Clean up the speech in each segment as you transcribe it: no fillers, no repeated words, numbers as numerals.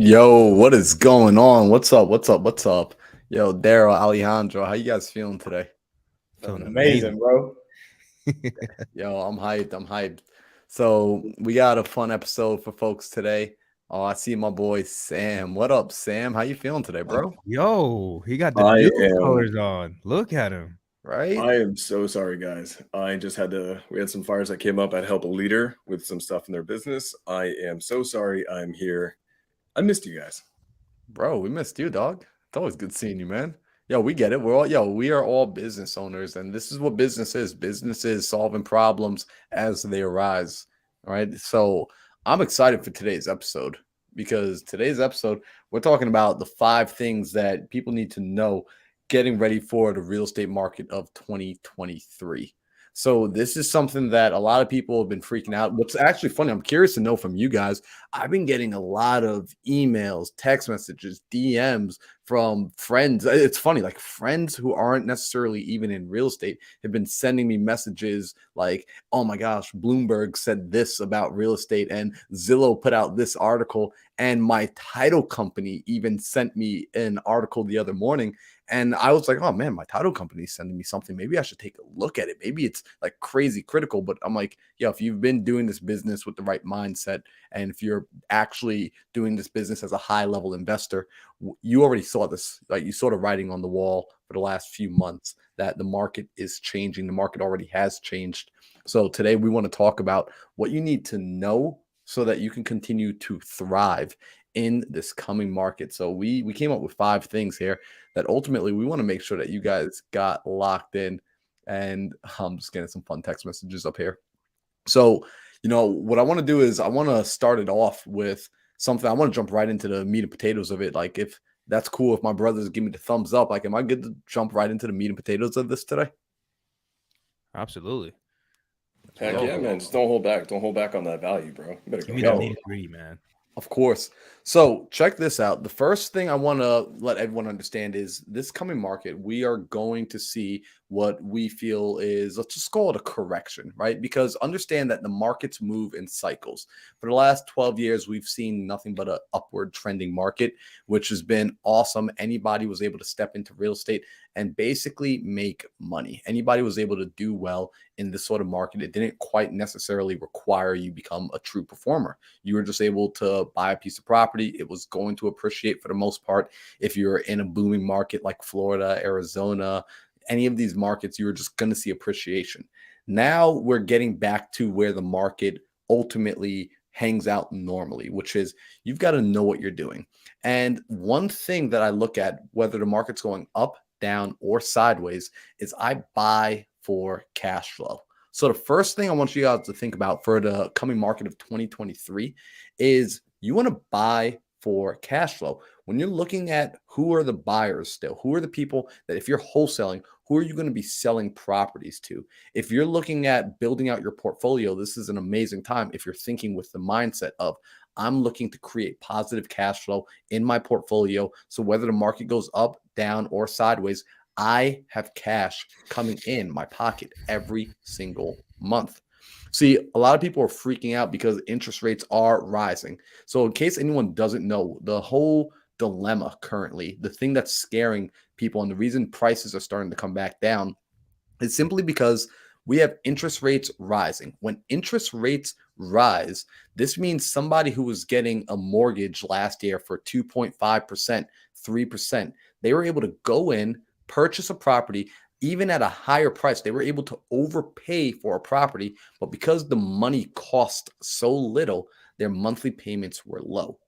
Yo, what is going on? What's up? What's up? What's up? Yo, Daryl, Alejandro, how you guys feeling today? Feeling Amazing, amazing. bro. Yo, I'm hyped. I'm hyped. So we got a fun episode for folks today. Oh, I see my boy Sam. What up, Sam? How you feeling today, bro? Yo, he got the I new am colors on. Look at him. Right? I am so sorry, guys. I just had to we had some fires that came up. I'd help a leader with some stuff in their business. I am so sorry I'm here. I missed you guys. Bro, we missed you, dog. It's always good seeing you, man. Yo, we get it. We are all business owners, and this is what business is. Business is solving problems as they arise. All right. So I'm excited for today's episode because today's episode, we're talking about the 5 things that people need to know getting ready for the real estate market of 2023. So this is something that a lot of people have been freaking out. What's actually funny, I'm curious to know from you guys. I've been getting a lot of emails, text messages, DMs from friends. It's funny, like friends who aren't necessarily even in real estate have been sending me messages like, oh my gosh, Bloomberg said this about real estate, and Zillow put out this article, and my title company even sent me an article the other morning. And I was like, oh man, my title company is sending me something. Maybe I should take a look at it. Maybe it's like crazy critical. But I'm like, yeah, if you've been doing this business with the right mindset, and if you're actually doing this business as a high level investor, you already saw this. Like you saw the writing on the wall for the last few months that the market is changing. The market already has changed. So today we want to talk about what you need to know so that you can continue to thrive in this coming market. So we came up with 5 things here that ultimately we want to make sure that you guys got locked in. And I'm just getting some fun text messages up here. So, what I want to do is I want to start it off with something. I want to jump right into the meat and potatoes of it. Like, if that's cool, if my brothers give me the thumbs up, like, am I good to jump right into the meat and potatoes of this today? Absolutely. Let's Heck go. yeah, man. Just don't hold back. Don't hold back on that value, bro. You better Give go me the ham. Yo, nitty gritty, man. of course. So check this out. The first thing I want to let everyone understand is this coming market, we are going to see what we feel is, let's just call it a correction, right? Because understand that the markets move in cycles. For the last 12 years, we've seen nothing but an upward trending market, which has been awesome. Anybody was able to step into real estate and basically make money. Anybody was able to do well in this sort of market. It didn't quite necessarily require you become a true performer. You were just able to buy a piece of property. It was going to appreciate for the most part. If you're in a booming market like Florida, Arizona, any of these markets, you were just going to see appreciation. Now we're getting back to where the market ultimately hangs out normally, which is you've got to know what you're doing. And one thing that I look at, whether the market's going up, down, or sideways, is I buy for cash flow. So the first thing I want you guys to think about for the coming market of 2023 is you want to buy for cash flow. When you're looking at who are the buyers still, who are the people that if you're wholesaling, who are you going to be selling properties to? If you're looking at building out your portfolio, this is an amazing time if you're thinking with the mindset of I'm looking to create positive cash flow in my portfolio. So whether the market goes up, down, or sideways, I have cash coming in my pocket every single month. See, a lot of people are freaking out because interest rates are rising. So, in case anyone doesn't know, the whole dilemma currently, the thing that's scaring people and the reason prices are starting to come back down is simply because we have interest rates rising. When interest rates rise, this means somebody who was getting a mortgage last year for 2.5%, 3%, they were able to go in, purchase a property, even at a higher price. They were able to overpay for a property, but because the money cost so little, their monthly payments were low.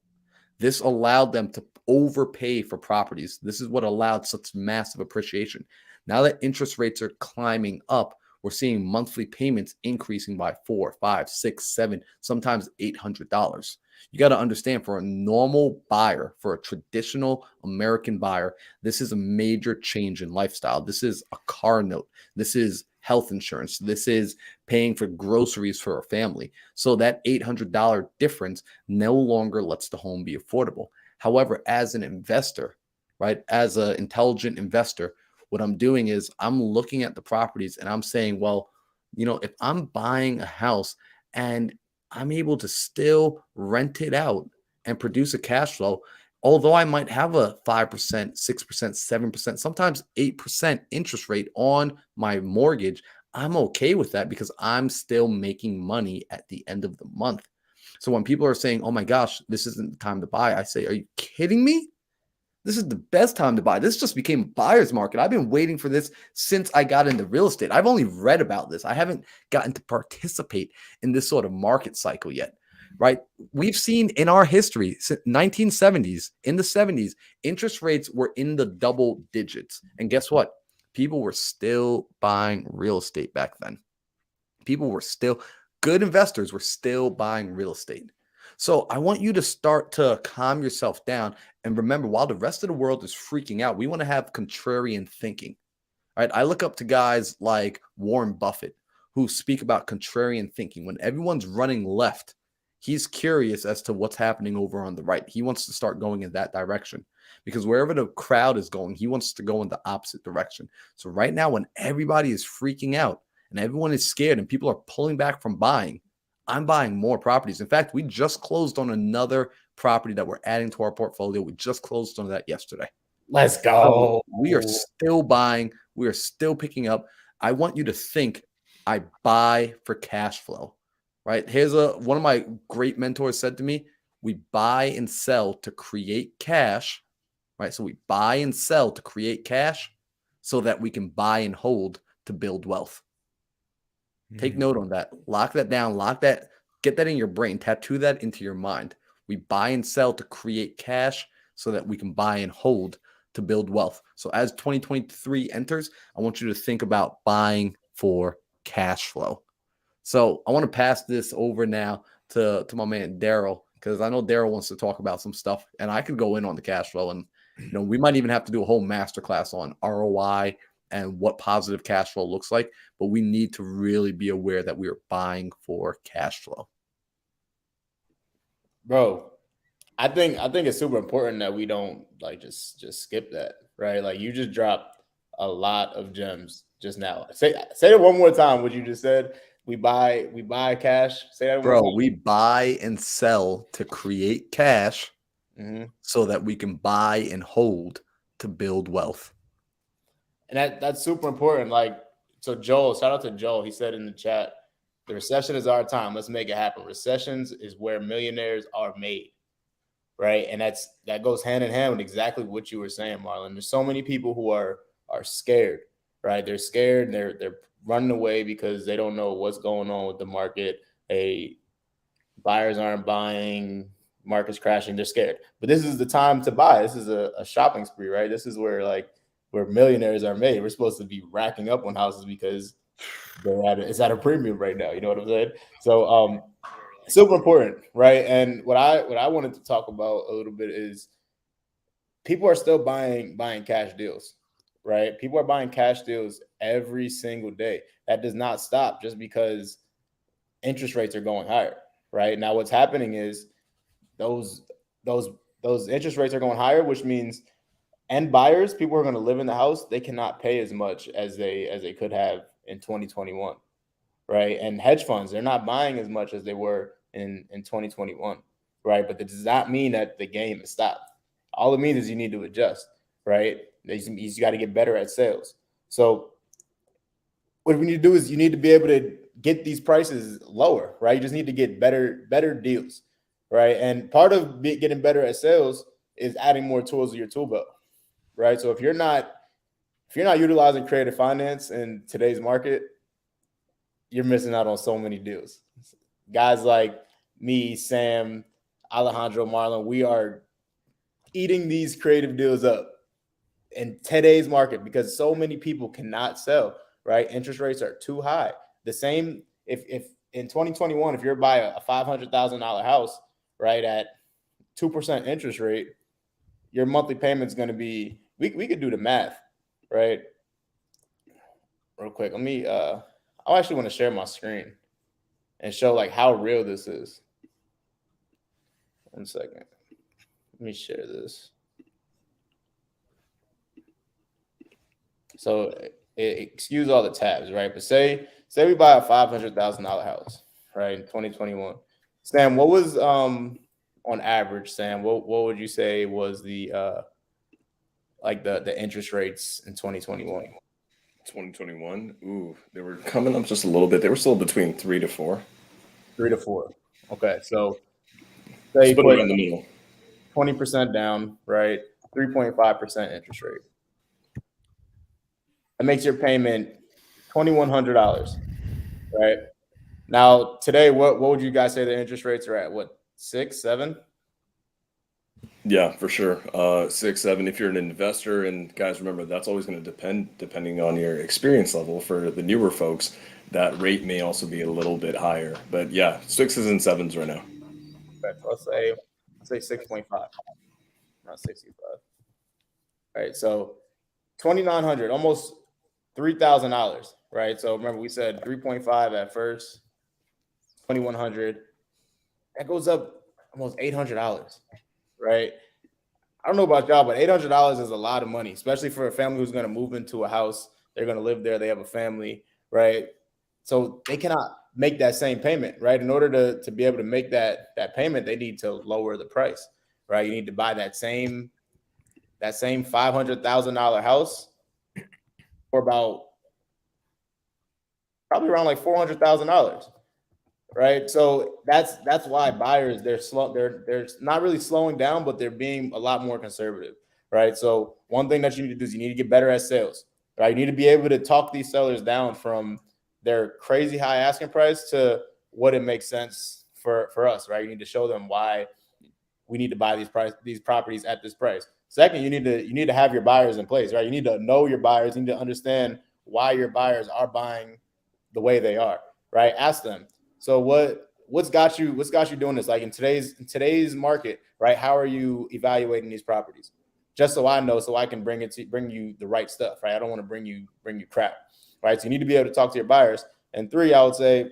This allowed them to overpay for properties. This is what allowed such massive appreciation. Now that interest rates are climbing up, we're seeing monthly payments increasing by 4, 5, 6, 7, sometimes $800. You got to understand for a normal buyer, for a traditional American buyer, this is a major change in lifestyle. This is a car note. This is health insurance. This is paying for groceries for a family. So that $800 difference no longer lets the home be affordable. However, as an investor, right, as an intelligent investor, what I'm doing is I'm looking at the properties and I'm saying, well, if I'm buying a house and I'm able to still rent it out and produce a cash flow, although I might have a 5%, 6%, 7%, sometimes 8% interest rate on my mortgage, I'm okay with that because I'm still making money at the end of the month. So when people are saying, oh my gosh, this isn't the time to buy, I say, are you kidding me? This is the best time to buy. This just became a buyer's market. I've been waiting for this since I got into real estate. I've only read about this. I haven't gotten to participate in this sort of market cycle yet, right? We've seen in our history, since 1970s, in the 70s, interest rates were in the double digits. And guess what? People were still buying real estate back then. People were still, good investors were still buying real estate. So I want you to start to calm yourself down and remember, while the rest of the world is freaking out, we want to have contrarian thinking. All right. I look up to guys like Warren Buffett who speak about contrarian thinking. When everyone's running left, he's curious as to what's happening over on the right. He wants to start going in that direction because wherever the crowd is going, he wants to go in the opposite direction. So right now, when everybody is freaking out and everyone is scared and people are pulling back from buying, I'm buying more properties. In fact, we just closed on another property that we're adding to our portfolio. We just closed on that yesterday. Let's go. We are still buying. We are still picking up. I want you to think I buy for cash flow, right? Here's one of my great mentors said to me, we buy and sell to create cash, right? So we buy and sell to create cash so that we can buy and hold to build wealth. Take note on that. Lock that down. Lock that. Get that in your brain. Tattoo that into your mind. We buy and sell to create cash so that we can buy and hold to build wealth. So as 2023 enters, I want you to think about buying for cash flow. So I want to pass this over now to my man Daryl, because I know Daryl wants to talk about some stuff, and I could go in on the cash flow, and we might even have to do a whole masterclass on ROI and what positive cash flow looks like, but we need to really be aware that we are buying for cash flow. Bro, I think it's super important that we don't just skip that, right? Like, you just dropped a lot of gems just now. Say it one more time. What you just said. We buy cash. Say that, bro. We buy and sell to create cash, so that we can buy and hold to build wealth. And that's super important. Like, so Joel, shout out to Joel. He said in the chat, the recession is our time. Let's make it happen. Recessions is where millionaires are made, right? And that goes hand in hand with exactly what you were saying, Marlon. There's so many people who are scared, right? They're scared and they're running away because they don't know what's going on with the market. Buyers aren't buying, market's crashing. They're scared. But this is the time to buy. This is a shopping spree, right? This is where millionaires are made. We're supposed to be racking up on houses because it's at a premium right now. You know what I'm saying? So super important, right? And what I wanted to talk about a little bit is people are still buying cash deals, right? People are buying cash deals every single day. That does not stop just because interest rates are going higher, right? Now what's happening is those interest rates are going higher, which means end buyers, people who are going to live in the house, they cannot pay as much as they could have in 2021, right? And hedge funds, they're not buying as much as they were in 2021, right? But that does not mean that the game is stopped. All it means is you need to adjust, right? You got to get better at sales. So what we need to do is you need to be able to get these prices lower, right? You just need to get better deals, right? And part of getting better at sales is adding more tools to your tool belt, right? So if you're not utilizing creative finance in today's market, you're missing out on so many deals. Guys like me, Sam, Alejandro, Marlon, we are eating these creative deals up in today's market because so many people cannot sell, right? Interest rates are too high. The same if in 2021, if you're buying a $500,000 house, right, at 2% interest rate, your monthly payment's going to be, we could do the math, right? Real quick, let me I actually want to share my screen and show how real this is. 1 second. Let me share this. So excuse all the tabs, right? But say we buy a $500,000 house, right, in 2021. Sam, what was on average, Sam, what would you say was the the interest rates in 2021? 2021. Ooh, they were coming up just a little bit. They were still between 3 to 4. 3 to 4. Okay, so Split say you it put around the middle. 20% down, right? 3.5% interest rate. That makes your payment $2,100, right? Now today, what would you guys say the interest rates are at? What, 6, 7? Yeah, for sure. 6, 7. If you're an investor, and guys, remember that's always going to depending on your experience level. For the newer folks, that rate may also be a little bit higher. But yeah, 6s and 7s right now. Okay, so let's say 6.5, not 65. All right, so 2,900, almost $3,000, right? So remember we said 3.5 at first, 2,100. That goes up almost $800, right? I don't know about y'all, but $800 is a lot of money, especially for a family who's going to move into a house. They're going to live there. They have a family, right? So they cannot make that same payment, right? In order to be able to make that payment, they need to lower the price, right? You need to buy that same $500,000 house for about probably around like $400,000, right? So that's why buyers, they're not really slowing down, but they're being a lot more conservative, right? So one thing that you need to do is you need to get better at sales, right? You need to be able to talk these sellers down from their crazy high asking price to what it makes sense for us, right? You need to show them why we need to buy these properties at this price. Second, you need to have your buyers in place, right? You need to know your buyers. You need to understand why your buyers are buying the way they are, right? Ask them. So what's got you doing this? Like in today's market, right? How are you evaluating these properties? Just so I know, so I can bring you the right stuff, right? I don't want to bring you crap, right? So you need to be able to talk to your buyers. And 3, I would say,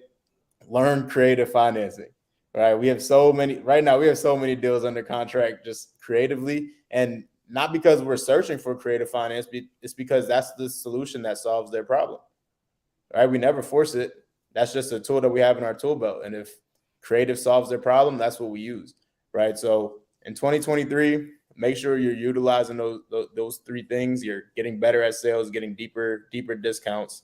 learn creative financing, right? We have so many deals under contract just creatively, and not because we're searching for creative finance, it's because that's the solution that solves their problem, right? We never force it. That's just a tool that we have in our tool belt. And if creative solves their problem, that's what we use, right? So in 2023, make sure you're utilizing those 3 things. You're getting better at sales, getting deeper discounts,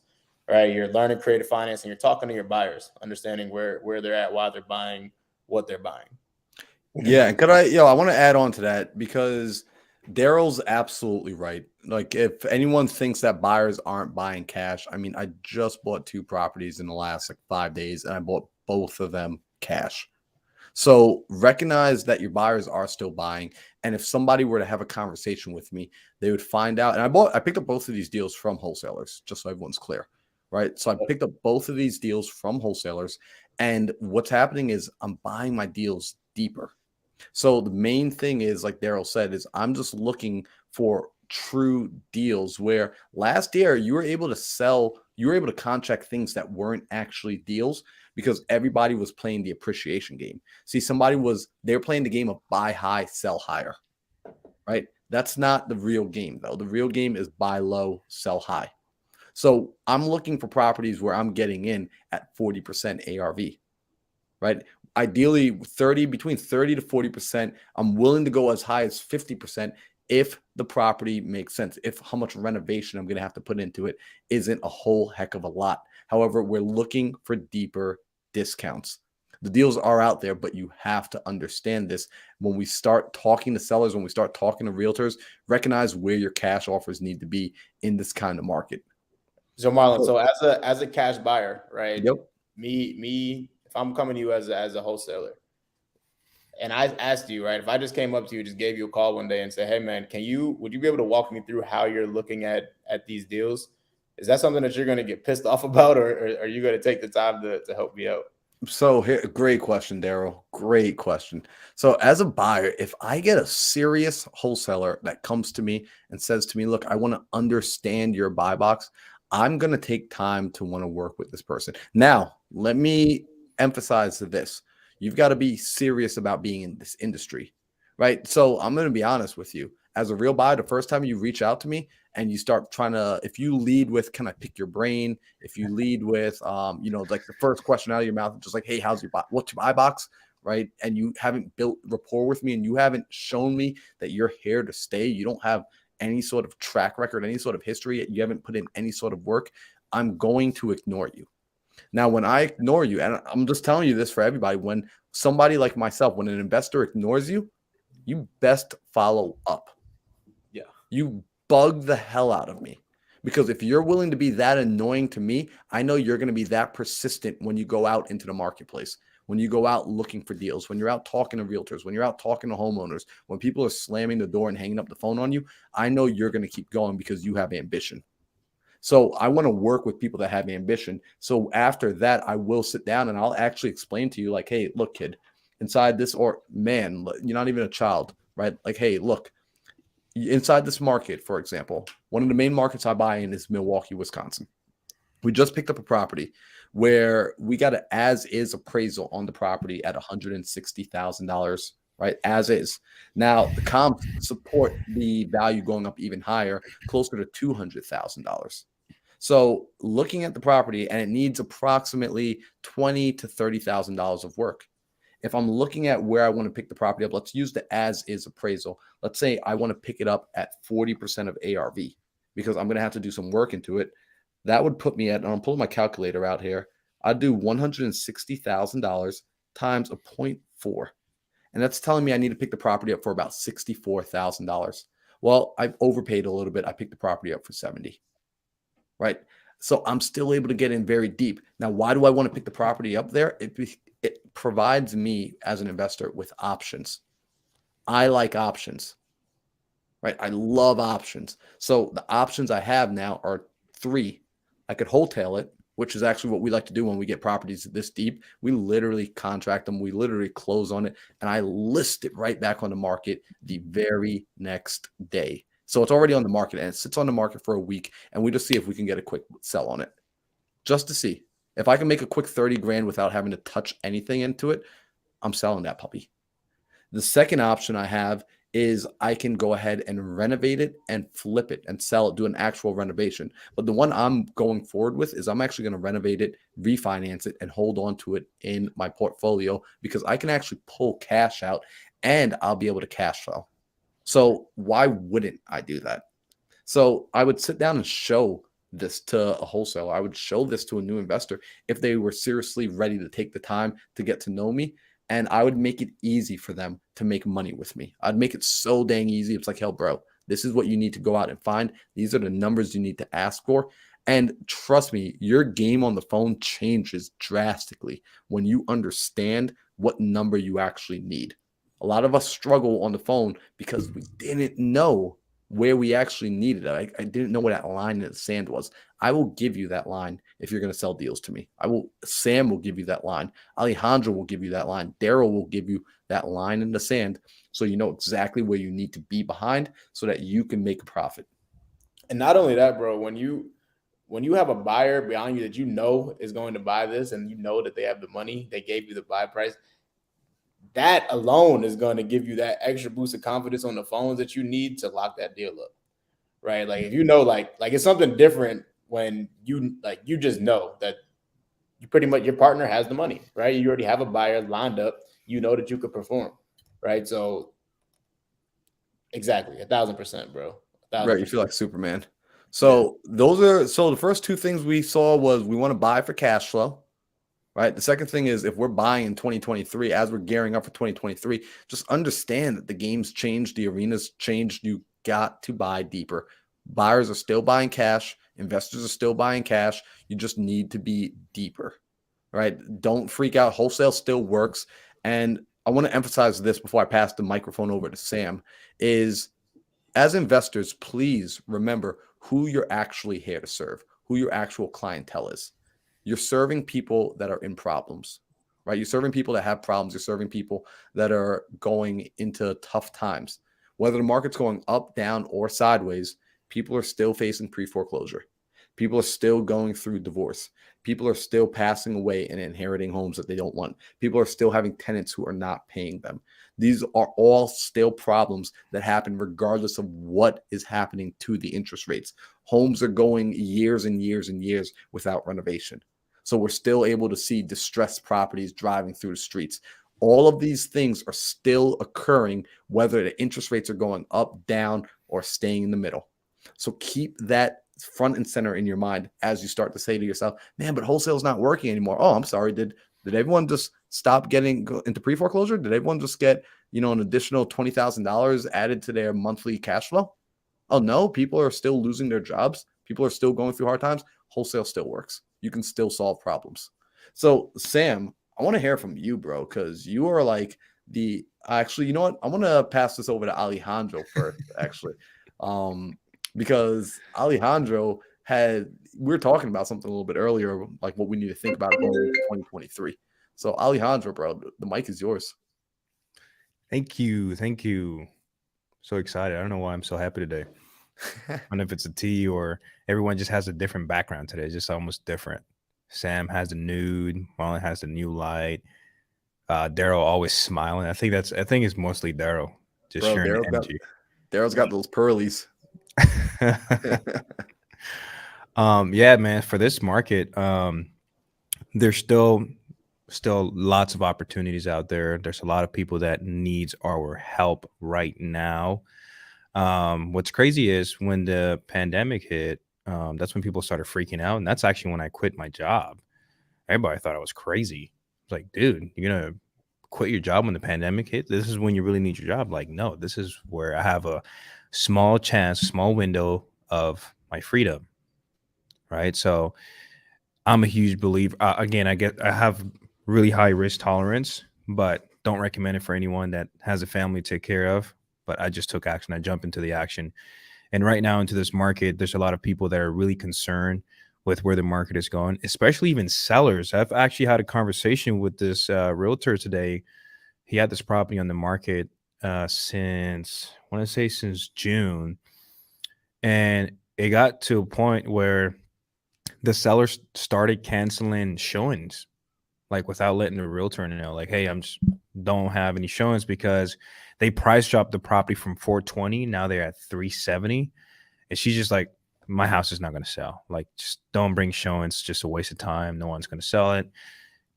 right? You're learning creative finance, and you're talking to your buyers, understanding where they're at, why they're buying what they're buying. Yeah, and I want to add on to that because Daryl's absolutely right. Like, if anyone thinks that buyers aren't buying cash, I mean, I just bought 2 properties in the last 5 days, and I bought both of them cash. So recognize that your buyers are still buying, and if somebody were to have a conversation with me, they would find out. And I picked up both of these deals from wholesalers, just so everyone's clear, right? So I picked up both of these deals from wholesalers, and what's happening is I'm buying my deals deeper. So the main thing is, like Daryl said, is I'm just looking for true deals where last year you were able to contract things that weren't actually deals because everybody was playing the appreciation game. See, they're playing the game of buy high, sell higher, right? That's not the real game though. The real game is buy low, sell high. So I'm looking for properties where I'm getting in at 40% ARV, right? Ideally, between 30 to 40%. I'm willing to go as high as 50% if the property makes sense, if how much renovation I'm going to have to put into it isn't a whole heck of a lot. However, we're looking for deeper discounts. The deals are out there, but you have to understand this. When we start talking to sellers, when we start talking to realtors, recognize where your cash offers need to be in this kind of market. So Marlon, so as a cash buyer, right? Yep. Me, if I'm coming to you as a wholesaler, and I asked you, right, if I just came up to you, just gave you a call one day and said, hey man, would you be able to walk me through how you're looking at these deals? Is that something that you're going to get pissed off about, or are you going to take the time to help me out? So here, great question, Daryl. Great question. So as a buyer, if I get a serious wholesaler that comes to me and says to me, look, I want to understand your buy box, I'm going to take time to want to work with this person. Now, let me emphasize this. You've got to be serious about being in this industry, right? So I'm going to be honest with you. As a real buyer, the first time you reach out to me and you start if you lead with, can I pick your brain? If you lead with, like the first question out of your mouth, just like, hey, what's your buy box? right? And you haven't built rapport with me and you haven't shown me that you're here to stay, you don't have any sort of track record, any sort of history, you haven't put in any sort of work, I'm going to ignore you. Now, when I ignore you, and I'm just telling you this for everybody, when somebody like myself, when an investor ignores you, you best follow up. Yeah. You bug the hell out of me. Because if you're willing to be that annoying to me, I know you're going to be that persistent when you go out into the marketplace, when you go out looking for deals, when you're out talking to realtors, when you're out talking to homeowners, when people are slamming the door and hanging up the phone on you, I know you're going to keep going because you have ambition. So I want to work with people that have ambition. So after that, I will sit down and I'll actually explain to you like, hey, look, kid, inside this, or man, you're not even a child, right? Like, hey, look, inside this market, for example, one of the main markets I buy in is Milwaukee, Wisconsin. We just picked up a property where we got an as-is appraisal on the property at $160,000, right? As is. Now, the comps support the value going up even higher, closer to $200,000. So looking at the property, and it needs approximately $20,000 to $30,000 of work. If I'm looking at where I want to pick the property up, let's use the as-is appraisal. Let's say I want to pick it up at 40% of ARV because I'm going to have to do some work into it. That would put me at, and I'm pulling my calculator out here, I'd do $160,000 times a 0.4. And that's telling me I need to pick the property up for about $64,000. Well, I've overpaid a little bit. I picked the property up for 70, right? So I'm still able to get in very deep. Now, why do I want to pick the property up there? It provides me as an investor with options. I like options, right? I love options. So the options I have now are 3. I could wholesale it, which is actually what we like to do when we get properties this deep. We literally contract them. We literally close on it. And I list it right back on the market the very next day. So it's already on the market and it sits on the market for a week. And we just see if we can get a quick sell on it just to see. If I can make a quick 30 grand without having to touch anything into it, I'm selling that puppy. The second option I have is I can go ahead and renovate it and flip it and sell it, do an actual renovation. But the one I'm going forward with is I'm actually going to renovate it, refinance it, and hold on to it in my portfolio because I can actually pull cash out and I'll be able to cash flow. So why wouldn't I do that? So I would sit down and show this to a wholesaler. I would show this to a new investor if they were seriously ready to take the time to get to know me. And I would make it easy for them to make money with me. I'd make it so dang easy. It's like, hell, bro, this is what you need to go out and find. These are the numbers you need to ask for. And trust me, your game on the phone changes drastically when you understand what number you actually need. A lot of us struggle on the phone because we didn't know where we actually needed it. I didn't know what that line in the sand was. I will give you that line if you're going to sell deals to me. Sam will give you that line. Alejandro will give you that line. Daryl will give you that line in the sand so you know exactly where you need to be behind so that you can make a profit. And not only that, bro, when you have a buyer behind you that you know is going to buy this and you know that they have the money, they gave you the buy price, that alone is going to give you that extra boost of confidence on the phones that you need to lock that deal up, right? Like if you know, like it's something different when you just know that you pretty much your partner has the money, right? You already have a buyer lined up. You know that you could perform, right? So exactly 1,000%, bro. 1,000%. Right, you feel like Superman. So the first 2 things we saw was we want to buy for cash flow. Right. The second thing is if we're buying in 2023, as we're gearing up for 2023, just understand that the game's changed, the arena's changed. You got to buy deeper. Buyers are still buying cash. Investors are still buying cash. You just need to be deeper. Right. Don't freak out. Wholesale still works. And I want to emphasize this before I pass the microphone over to Sam is as investors, please remember who you're actually here to serve, who your actual clientele is. You're serving people that are in problems, right? You're serving people that have problems. You're serving people that are going into tough times. Whether the market's going up, down, or sideways, people are still facing pre-foreclosure. People are still going through divorce. People are still passing away and inheriting homes that they don't want. People are still having tenants who are not paying them. These are all still problems that happen regardless of what is happening to the interest rates. Homes are going years and years and years without renovation. So we're still able to see distressed properties driving through the streets. All of these things are still occurring, whether the interest rates are going up, down, or staying in the middle. So keep that front and center in your mind as you start to say to yourself, man, but wholesale's not working anymore. Oh, I'm sorry. Did everyone just stop getting into pre-foreclosure? Did everyone just get, an additional $20,000 added to their monthly cash flow? Oh no, people are still losing their jobs. People are still going through hard times. Wholesale still works. You can still solve problems. So Sam, I want to hear from you, bro, because you are like actually, you know what? I want to pass this over to Alejandro first, actually. Because Alejandro we were talking about something a little bit earlier, like what we need to think about going into 2023. So Alejandro, bro, the mic is yours. Thank you. Thank you. So excited. I don't know why I'm so happy today. I don't know if it's a tea or everyone just has a different background today. It's just almost different. Sam has the nude, Marlon has the new light. Daryl always smiling. I think it's mostly Daryl just Bro, sharing the energy. Daryl's got those pearlies. Yeah, man, for this market, there's still lots of opportunities out there. There's a lot of people that needs our help right now. What's crazy is when the pandemic hit, that's when people started freaking out. And that's actually when I quit my job. Everybody thought I was crazy. It's like, dude, you're going to quit your job when the pandemic hit? This is when you really need your job. Like, no, this is where I have a small window of my freedom. Right. So I'm a huge believer. Again, I have really high risk tolerance, but don't recommend it for anyone that has a family to take care of. But I just took action. I jumped into the action. And right now into this market, there's a lot of people that are really concerned with where the market is going, especially even sellers. I've actually had a conversation with this realtor today. He had this property on the market since June. And it got to a point where the sellers started canceling showings, like without letting the realtor know, like, hey, don't have any showings, because they price dropped the property from 420. Now they're at 370. And she's just like, my house is not going to sell. Like, just don't bring showings. It's just a waste of time. No one's going to sell it.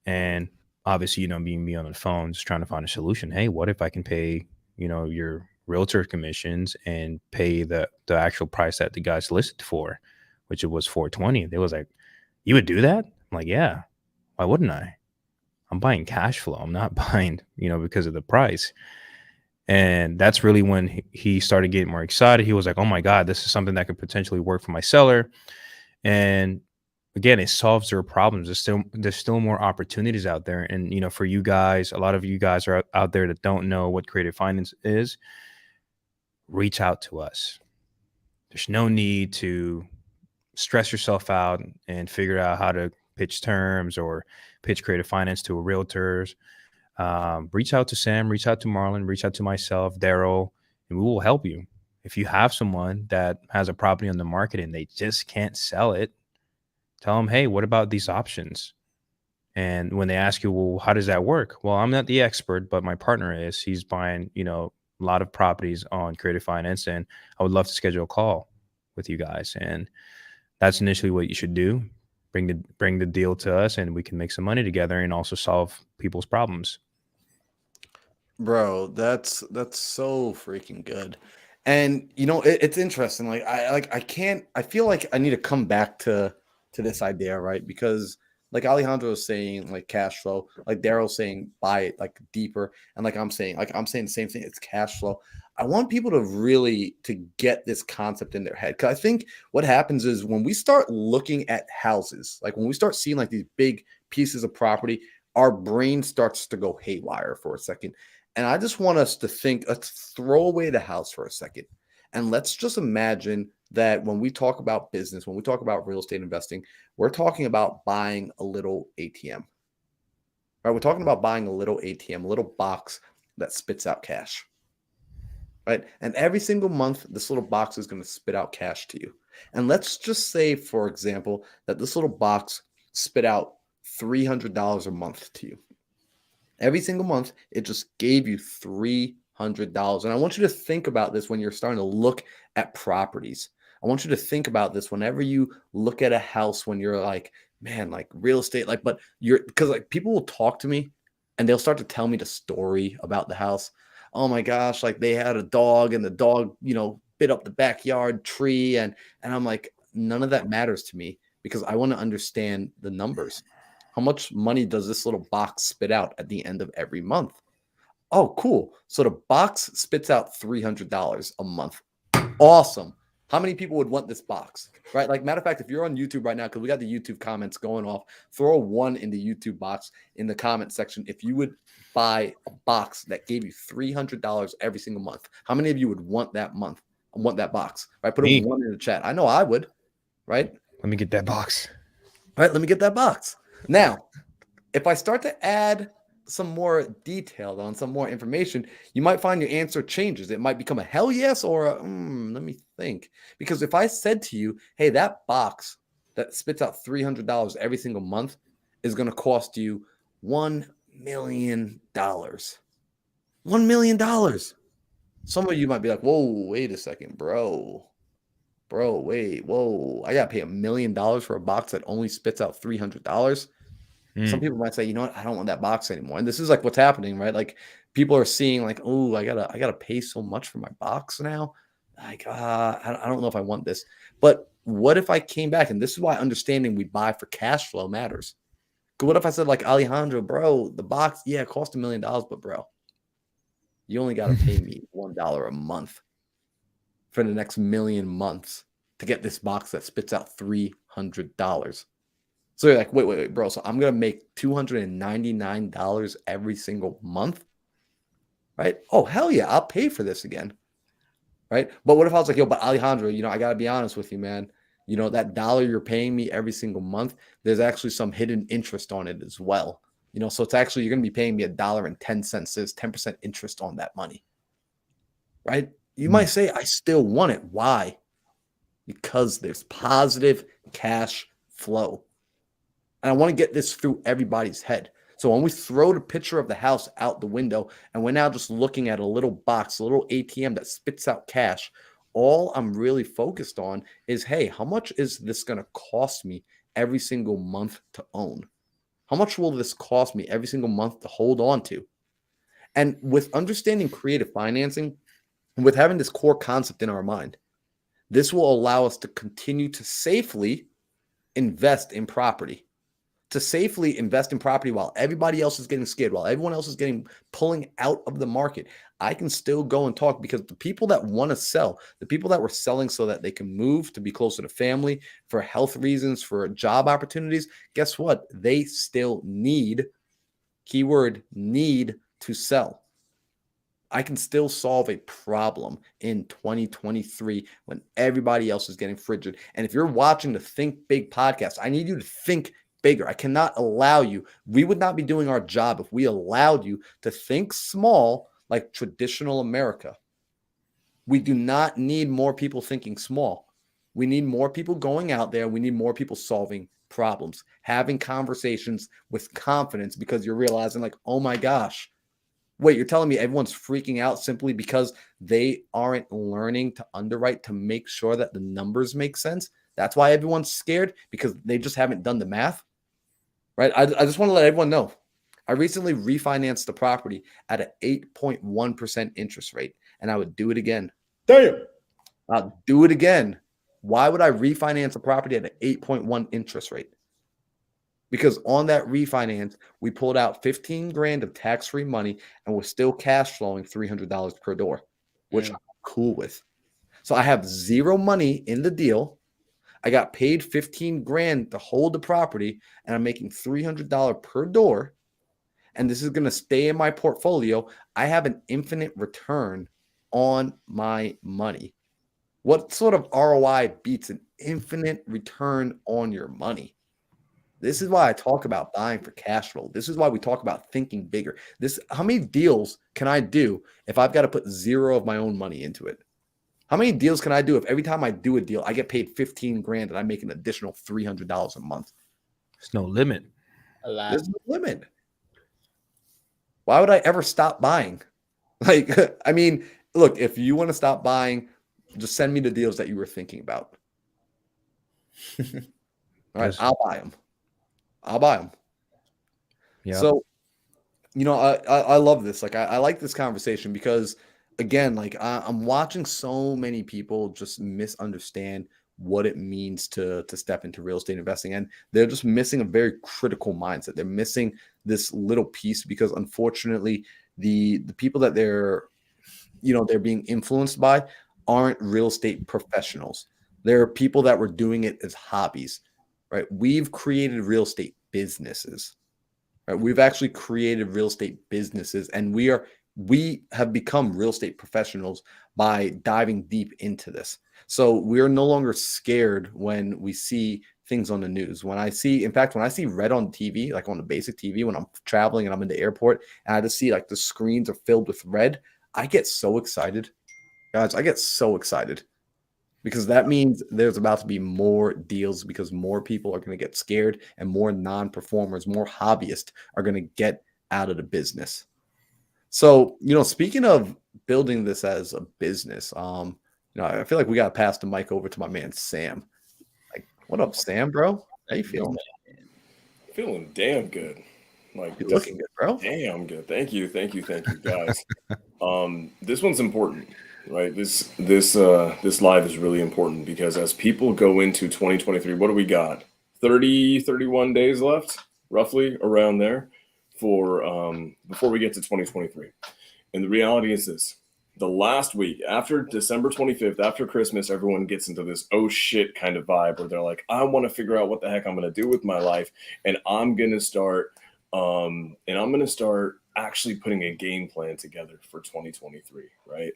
And obviously, being me on the phone, just trying to find a solution. Hey, what if I can pay, your realtor commissions and pay the actual price that the guys listed for, which it was 420. They was like, you would do that? I'm like, yeah, why wouldn't I? I'm buying cash flow. I'm not buying, because of the price. And that's really when he started getting more excited. He was like, oh my God, this is something that could potentially work for my seller. And again, it solves their problems. There's still more opportunities out there. And, for you guys, a lot of you guys are out there that don't know what creative finance is. Reach out to us. There's no need to stress yourself out and figure out how to pitch terms or pitch creative finance to realtors. Reach out to Sam, reach out to Marlon, reach out to myself, Daryl, and we will help you. If you have someone that has a property on the market and they just can't sell it, tell them, hey, what about these options? And when they ask you, well, how does that work? Well, I'm not the expert, but my partner is. He's buying, a lot of properties on creative finance, and I would love to schedule a call with you guys. And that's initially what you should do. Bring the deal to us, and we can make some money together and also solve people's problems. Bro, that's so freaking good. And it's interesting. Like I feel like I need to come back to this idea, right? Because like Alejandro is saying, like cash flow, like Daryl's saying buy it like deeper, and like I'm saying the same thing, it's cash flow. I want people to get this concept in their head, because I think what happens is when we start looking at houses, like when we start seeing like these big pieces of property, our brain starts to go haywire for a second. And I just want us to think, let's throw away the house for a second. And let's just imagine that when we talk about business, when we talk about real estate investing, we're talking about buying a little ATM. Right? We're talking about buying a little ATM, a little box that spits out cash. Right? And every single month, this little box is going to spit out cash to you. And let's just say, for example, that this little box spit out $300 a month to you. Every single month, it just gave you $300. And I want you to think about this when you're starting to look at properties. I want you to think about this whenever you look at a house, when you're like, man, like real estate, like, but because like people will talk to me and they'll start to tell me the story about the house. Oh my gosh, like they had a dog and the dog, bit up the backyard tree. And I'm like, none of that matters to me because I want to understand the numbers. How much money does this little box spit out at the end of every month? Oh, cool. So the box spits out $300 a month. Awesome. How many people would want this box? Right? Like, matter of fact, if you're on YouTube right now, because we got the YouTube comments going off, throw a 1 in the YouTube box in the comment section if you would buy a box that gave you $300 every single month. How many of you would want that box? Right? Put a 1 in the chat. I know I would. Right? Let me get that box. Right? Let me get that box. Now, if I start to add some more detail on some more information, you might find your answer changes. It might become a hell yes or a let me think. Because if I said to you, hey, that box that spits out $300 every single month is going to cost you $1 million. $1 million. Some of you might be like, whoa, wait a second, bro. Wait, whoa. I got to pay $1 million for a box that only spits out $300. Some people might say, you know what, I don't want that box anymore. And this is like what's happening, right? Like people are seeing like, oh, I gotta pay so much for my box now. Like, I don't know if I want this. But what if I came back? And this is why understanding we buy for cash flow matters. Because what if I said, like, Alejandro, bro, the box, yeah, it cost $1 million, but bro, you only gotta pay me $1 a month for the next million months to get this box that spits out $300. So you're like, wait, bro. So I'm going to make $299 every single month, right? Oh, hell yeah. I'll pay for this again, right? But what if I was like, yo, but Alejandro, I got to be honest with you, man. That dollar you're paying me every single month, there's actually some hidden interest on it as well. So it's actually, you're going to be paying me $1.10. There's 10% interest on that money, right? You might say, I still want it. Why? Because there's positive cash flow. And I want to get this through everybody's head. So when we throw the picture of the house out the window and we're now just looking at a little box, a little ATM that spits out cash, all I'm really focused on is, hey, how much is this going to cost me every single month to own? How much will this cost me every single month to hold on to? And with understanding creative financing, and with having this core concept in our mind, this will allow us to continue to safely invest in property. To safely invest in property while everybody else is getting scared, while everyone else is pulling out of the market. I can still go and talk because the people that want to sell, the people that were selling so that they can move to be closer to family, for health reasons, for job opportunities, guess what? They still need, keyword, need to sell. I can still solve a problem in 2023 when everybody else is getting frigid. And if you're watching the Think Big podcast, I need you to think bigger. I cannot allow you. We would not be doing our job if we allowed you to think small like traditional America. We do not need more people thinking small. We need more people going out there. We need more people solving problems, having conversations with confidence because you're realizing like, oh my gosh, wait, you're telling me everyone's freaking out simply because they aren't learning to underwrite to make sure that the numbers make sense? That's why everyone's scared because they just haven't done the math. Right? I just want to let everyone know. I recently refinanced the property at an 8.1% interest rate, and I would do it again. Damn. I'll do it again. Why would I refinance a property at an 8.1 interest rate? Because on that refinance, we pulled out $15,000 of tax-free money, and we're still cash flowing $300 per door, which I'm cool with. So I have zero money in the deal. I got paid $15,000 to hold the property, and I'm making $300 per door. And this is going to stay in my portfolio. I have an infinite return on my money. What sort of ROI beats an infinite return on your money? This is why I talk about buying for cash flow. This is why we talk about thinking bigger. How many deals can I do if I've got to put zero of my own money into it? How many deals can I do if every time I do a deal, I get paid $15,000 and I make an additional $300 a month? There's no limit. There's no limit. Why would I ever stop buying? Like, I mean, look, if you want to stop buying, just send me the deals that you were thinking about. All right, I'll buy them. Yeah. So I love this. Like, I like this conversation because, again, like I'm watching so many people just misunderstand what it means to step into real estate investing, and they're just missing a very critical mindset. They're missing this little piece because, unfortunately, the people that they're being influenced by aren't real estate professionals. There are people that were doing it as hobbies, right? We've created real estate businesses. Right? We've actually created real estate businesses, and we have become real estate professionals by diving deep into this. So we're no longer scared when we see things on the news. In fact, when I see red on TV, like on the basic TV, when I'm traveling and I'm in the airport, and I just see like the screens are filled with red, I get so excited, guys. I get so excited because that means there's about to be more deals because more people are going to get scared and more non-performers, more hobbyists are going to get out of the business. So, speaking of building this as a business, I feel like we got to pass the mic over to my man, Sam. Like, what up, Sam, bro? How you feeling? Feeling damn good. Like, You're looking good, bro. Damn good. Thank you, guys. This one's important, right? This live is really important because as people go into 2023, what do we got? 31 days left, roughly around there, for before we get to 2023. And the reality is this: the last week after December 25th, after Christmas, everyone gets into this oh shit kind of vibe where they're like, I want to figure out what the heck I'm going to do with my life, and I'm going to start actually putting a game plan together for 2023, right?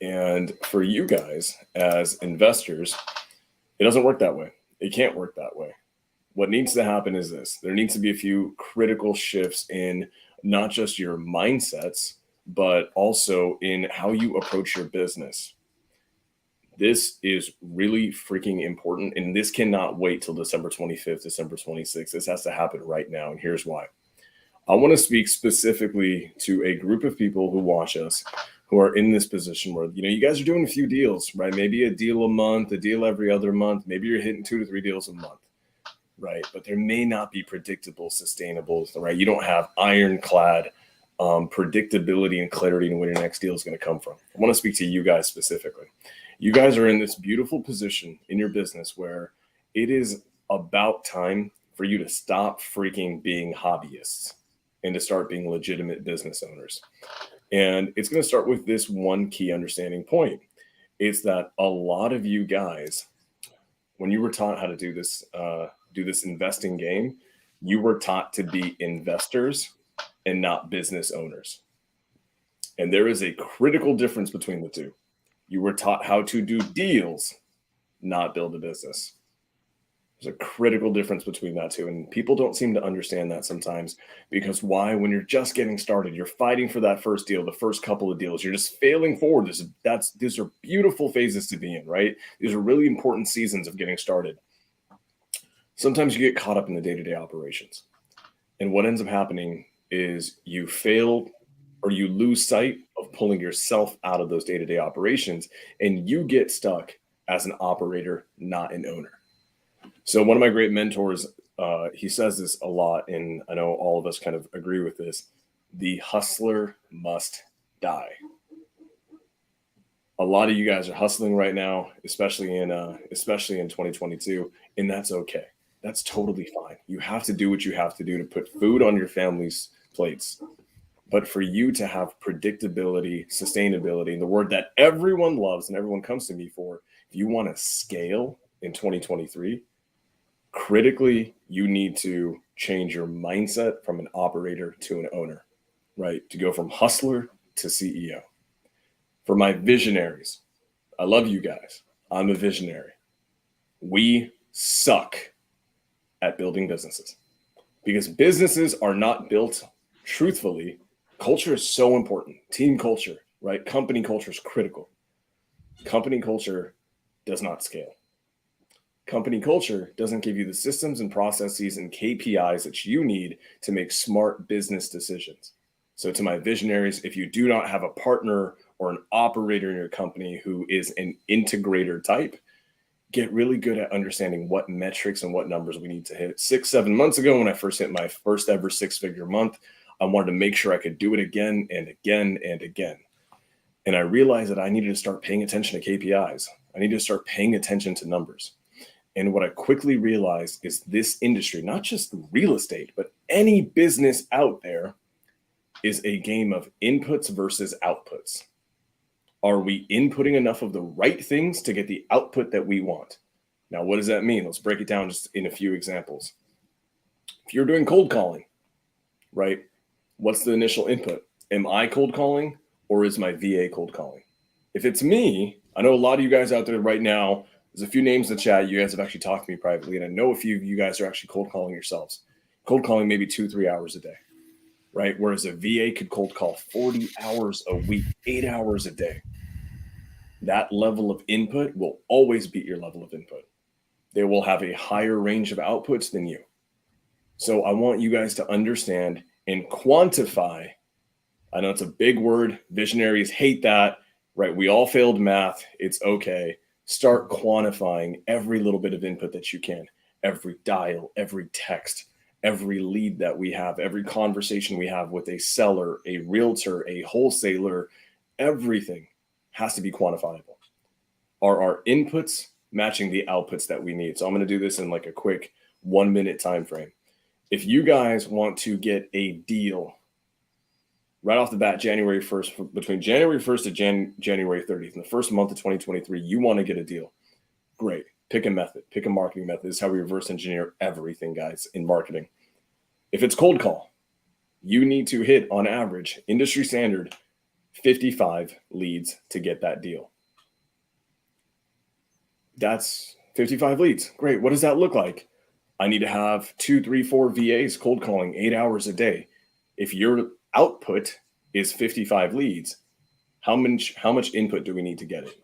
And for you guys as investors, it doesn't work that way. It can't work that way. What needs to happen is this: there needs to be a few critical shifts in not just your mindsets, but also in how you approach your business. This is really freaking important, and this cannot wait till December 25th, December 26th. This has to happen right now, and here's why. I want to speak specifically to a group of people who watch us, who are in this position where, you guys are doing a few deals, right? Maybe a deal a month, a deal every other month. Maybe you're hitting 2 to 3 deals a month, right? But there may not be predictable, sustainable, right? You don't have ironclad predictability and clarity in where your next deal is going to come from. I want to speak to you guys specifically. You guys are in this beautiful position in your business where it is about time for you to stop freaking being hobbyists and to start being legitimate business owners. And it's going to start with this one key understanding point. It's that a lot of you guys, when you were taught how to do this investing game, you were taught to be investors and not business owners. And there is a critical difference between the two. You were taught how to do deals, not build a business. There's a critical difference between that two. And people don't seem to understand that sometimes because why? When you're just getting started, you're fighting for that first deal, the first couple of deals, you're just failing forward. These are beautiful phases to be in, right? These are really important seasons of getting started. Sometimes you get caught up in the day-to-day operations. And what ends up happening is you fail or you lose sight of pulling yourself out of those day-to-day operations, and you get stuck as an operator, not an owner. So one of my great mentors, he says this a lot, and I know all of us kind of agree with this: the hustler must die. A lot of you guys are hustling right now, especially in 2022, and that's okay. That's totally fine. You have to do what you have to do to put food on your family's plates. But for you to have predictability, sustainability, and the word that everyone loves and everyone comes to me for, if you want to scale in 2023, critically, you need to change your mindset from an operator to an owner, right? To go from hustler to CEO. For my visionaries, I love you guys. I'm a visionary. We suck at building businesses because businesses are not built truthfully. Culture is so important. Team culture, right? Company culture is critical. Company culture does not scale. Company culture doesn't give you the systems and processes and KPIs that you need to make smart business decisions. So to my visionaries, if you do not have a partner or an operator in your company who is an integrator type, get really good at understanding what metrics and what numbers we need to hit. 6-7 months ago, when I first hit my first ever 6-figure month, I wanted to make sure I could do it again and again and again. And I realized that I needed to start paying attention to KPIs. I needed to start paying attention to numbers. And what I quickly realized is this industry, not just real estate, but any business out there, is a game of inputs versus outputs. Are we inputting enough of the right things to get the output that we want? Now, what does that mean? Let's break it down just in a few examples. If you're doing cold calling, right? What's the initial input? Am I cold calling or is my VA cold calling? If it's me, I know a lot of you guys out there right now, there's a few names in the chat. You guys have actually talked to me privately, and I know a few of you guys are actually cold calling yourselves. Cold calling maybe 2-3 hours a day, right? Whereas a VA could cold call 40 hours a week, 8 hours a day. That level of input will always beat your level of input. They will have a higher range of outputs than you. So I want you guys to understand and quantify. I know it's a big word. Visionaries hate that, right? We all failed math. It's okay. Start quantifying every little bit of input that you can. Every dial, every text, every lead that we have, every conversation we have with a seller, a realtor, a wholesaler, everything has to be quantifiable. Are our inputs matching the outputs that we need? So I'm going to do this in like a quick 1 minute time frame. If you guys want to get a deal right off the bat, January 1st, between January 1st to January 30th, in the first month of 2023, you want to get a deal. Great. Pick a method, pick a marketing method. This is how we reverse engineer everything, guys, in marketing. If it's cold call, you need to hit on average, industry standard, 55 leads to get that deal. That's 55 leads. Great. What does that look like? I need to have 2, 3, 4 VAs cold calling 8 hours a day. If your output is 55 leads, how much input do we need to get it?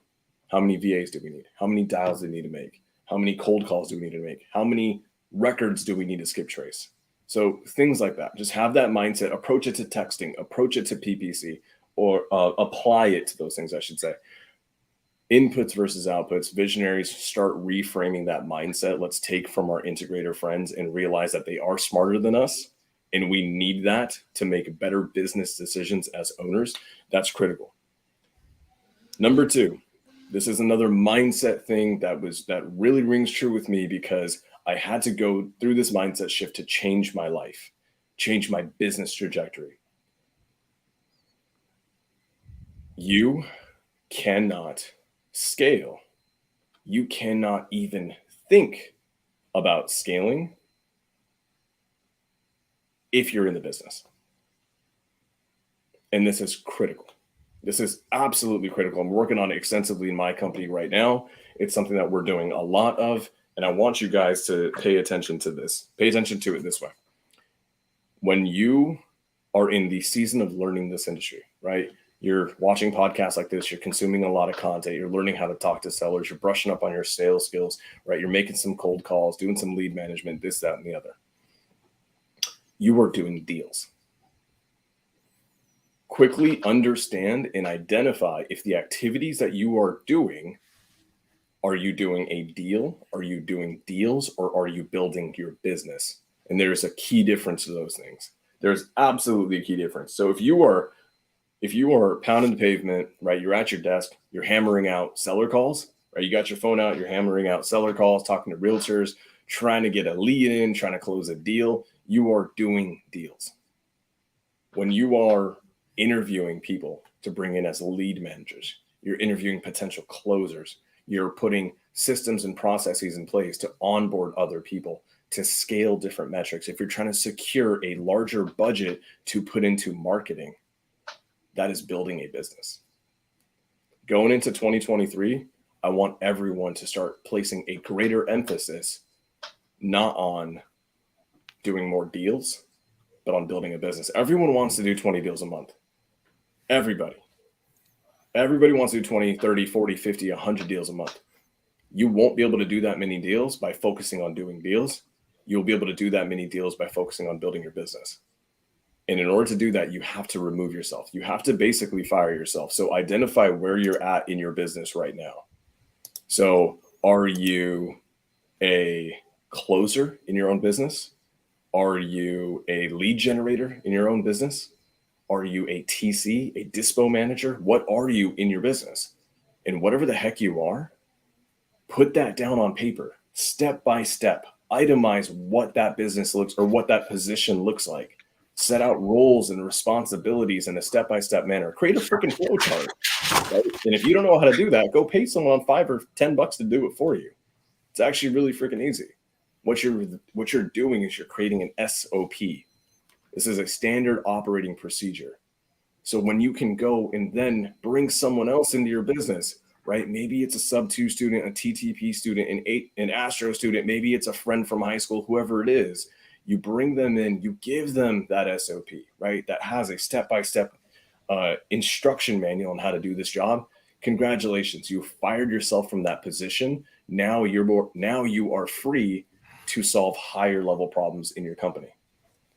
How many VAs do we need? How many dials do we need to make? How many cold calls do we need to make? How many records do we need to skip trace? So things like that. Just have that mindset. Approach it to texting. Approach it to PPC, or apply it to those things, I should say. Inputs versus outputs. Visionaries, start reframing that mindset. Let's take from our integrator friends and realize that they are smarter than us, and we need that to make better business decisions as owners. That's critical. Number 2, this is another mindset thing that really rings true with me, because I had to go through this mindset shift to change my life, change my business trajectory. You cannot scale. You cannot even think about scaling if you're in the business. And this is critical. This is absolutely critical. I'm working on it extensively in my company right now. It's something that we're doing a lot of, and I want you guys to pay attention to this. Pay attention to it this way. When you are in the season of learning this industry, right? You're watching podcasts like this, you're consuming a lot of content, you're learning how to talk to sellers, you're brushing up on your sales skills, right? You're making some cold calls, doing some lead management, this, that, and the other. You are doing deals. Quickly understand and identify if the activities that you are doing, are you doing a deal? Are you doing deals? Or are you building your business? And there's a key difference to those things. There's absolutely a key difference. So if you are pounding the pavement, right, you're at your desk, you're hammering out seller calls, right? You got your phone out, you're hammering out seller calls, talking to realtors, trying to get a lead in, trying to close a deal. You are doing deals. When you are interviewing people to bring in as lead managers, you're interviewing potential closers, you're putting systems and processes in place to onboard other people, to scale different metrics. If you're trying to secure a larger budget to put into marketing, that is building a business. Going into 2023, I want everyone to start placing a greater emphasis, not on doing more deals, but on building a business. Everyone wants to do 20 deals a month. Everybody wants to do 20, 30, 40, 50, 100 deals a month. You won't be able to do that many deals by focusing on doing deals. You'll be able to do that many deals by focusing on building your business. And in order to do that, you have to remove yourself. You have to basically fire yourself. So identify where you're at in your business right now. So are you a closer in your own business? Are you a lead generator in your own business? Are you a TC, a dispo manager? What are you in your business? And whatever the heck you are, put that down on paper, step by step. Itemize what that business looks or what that position looks like. Set out roles and responsibilities in a step-by-step manner. Create a freaking flow chart. Right? And if you don't know how to do that, go pay someone $5 or $10 to do it for you. It's actually really freaking easy. What you're doing is you're creating an SOP. This is a standard operating procedure. So when you can go and then bring someone else into your business, right? Maybe it's a sub-2 student, a TTP student, an Astro student. Maybe it's a friend from high school, whoever it is. You bring them in, you give them that SOP, right? That has a step-by-step instruction manual on how to do this job. Congratulations, you fired yourself from that position. Now you are free to solve higher level problems in your company.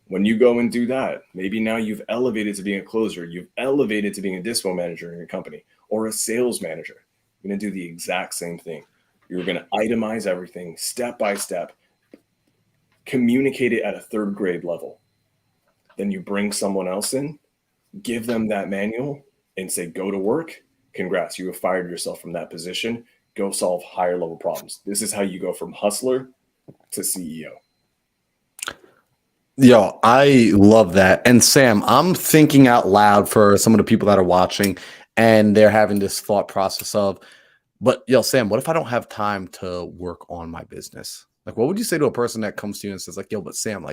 When you go and do that, maybe now you've elevated to being a closer, you've elevated to being a dispo manager in your company or a sales manager. You're going to do the exact same thing. You're going to itemize everything step by step, communicate it at a 3rd grade level. Then you bring someone else in, give them that manual and say, go to work. Congrats, you have fired yourself from that position. Go solve higher level problems. This is how you go from hustler to CEO. Yo, I love that. And Sam, I'm thinking out loud for some of the people that are watching and they're having this thought process of, but yo, Sam, what if I don't have time to work on my business? Like, what would you say to a person that comes to you and says, like, yo, but Sam,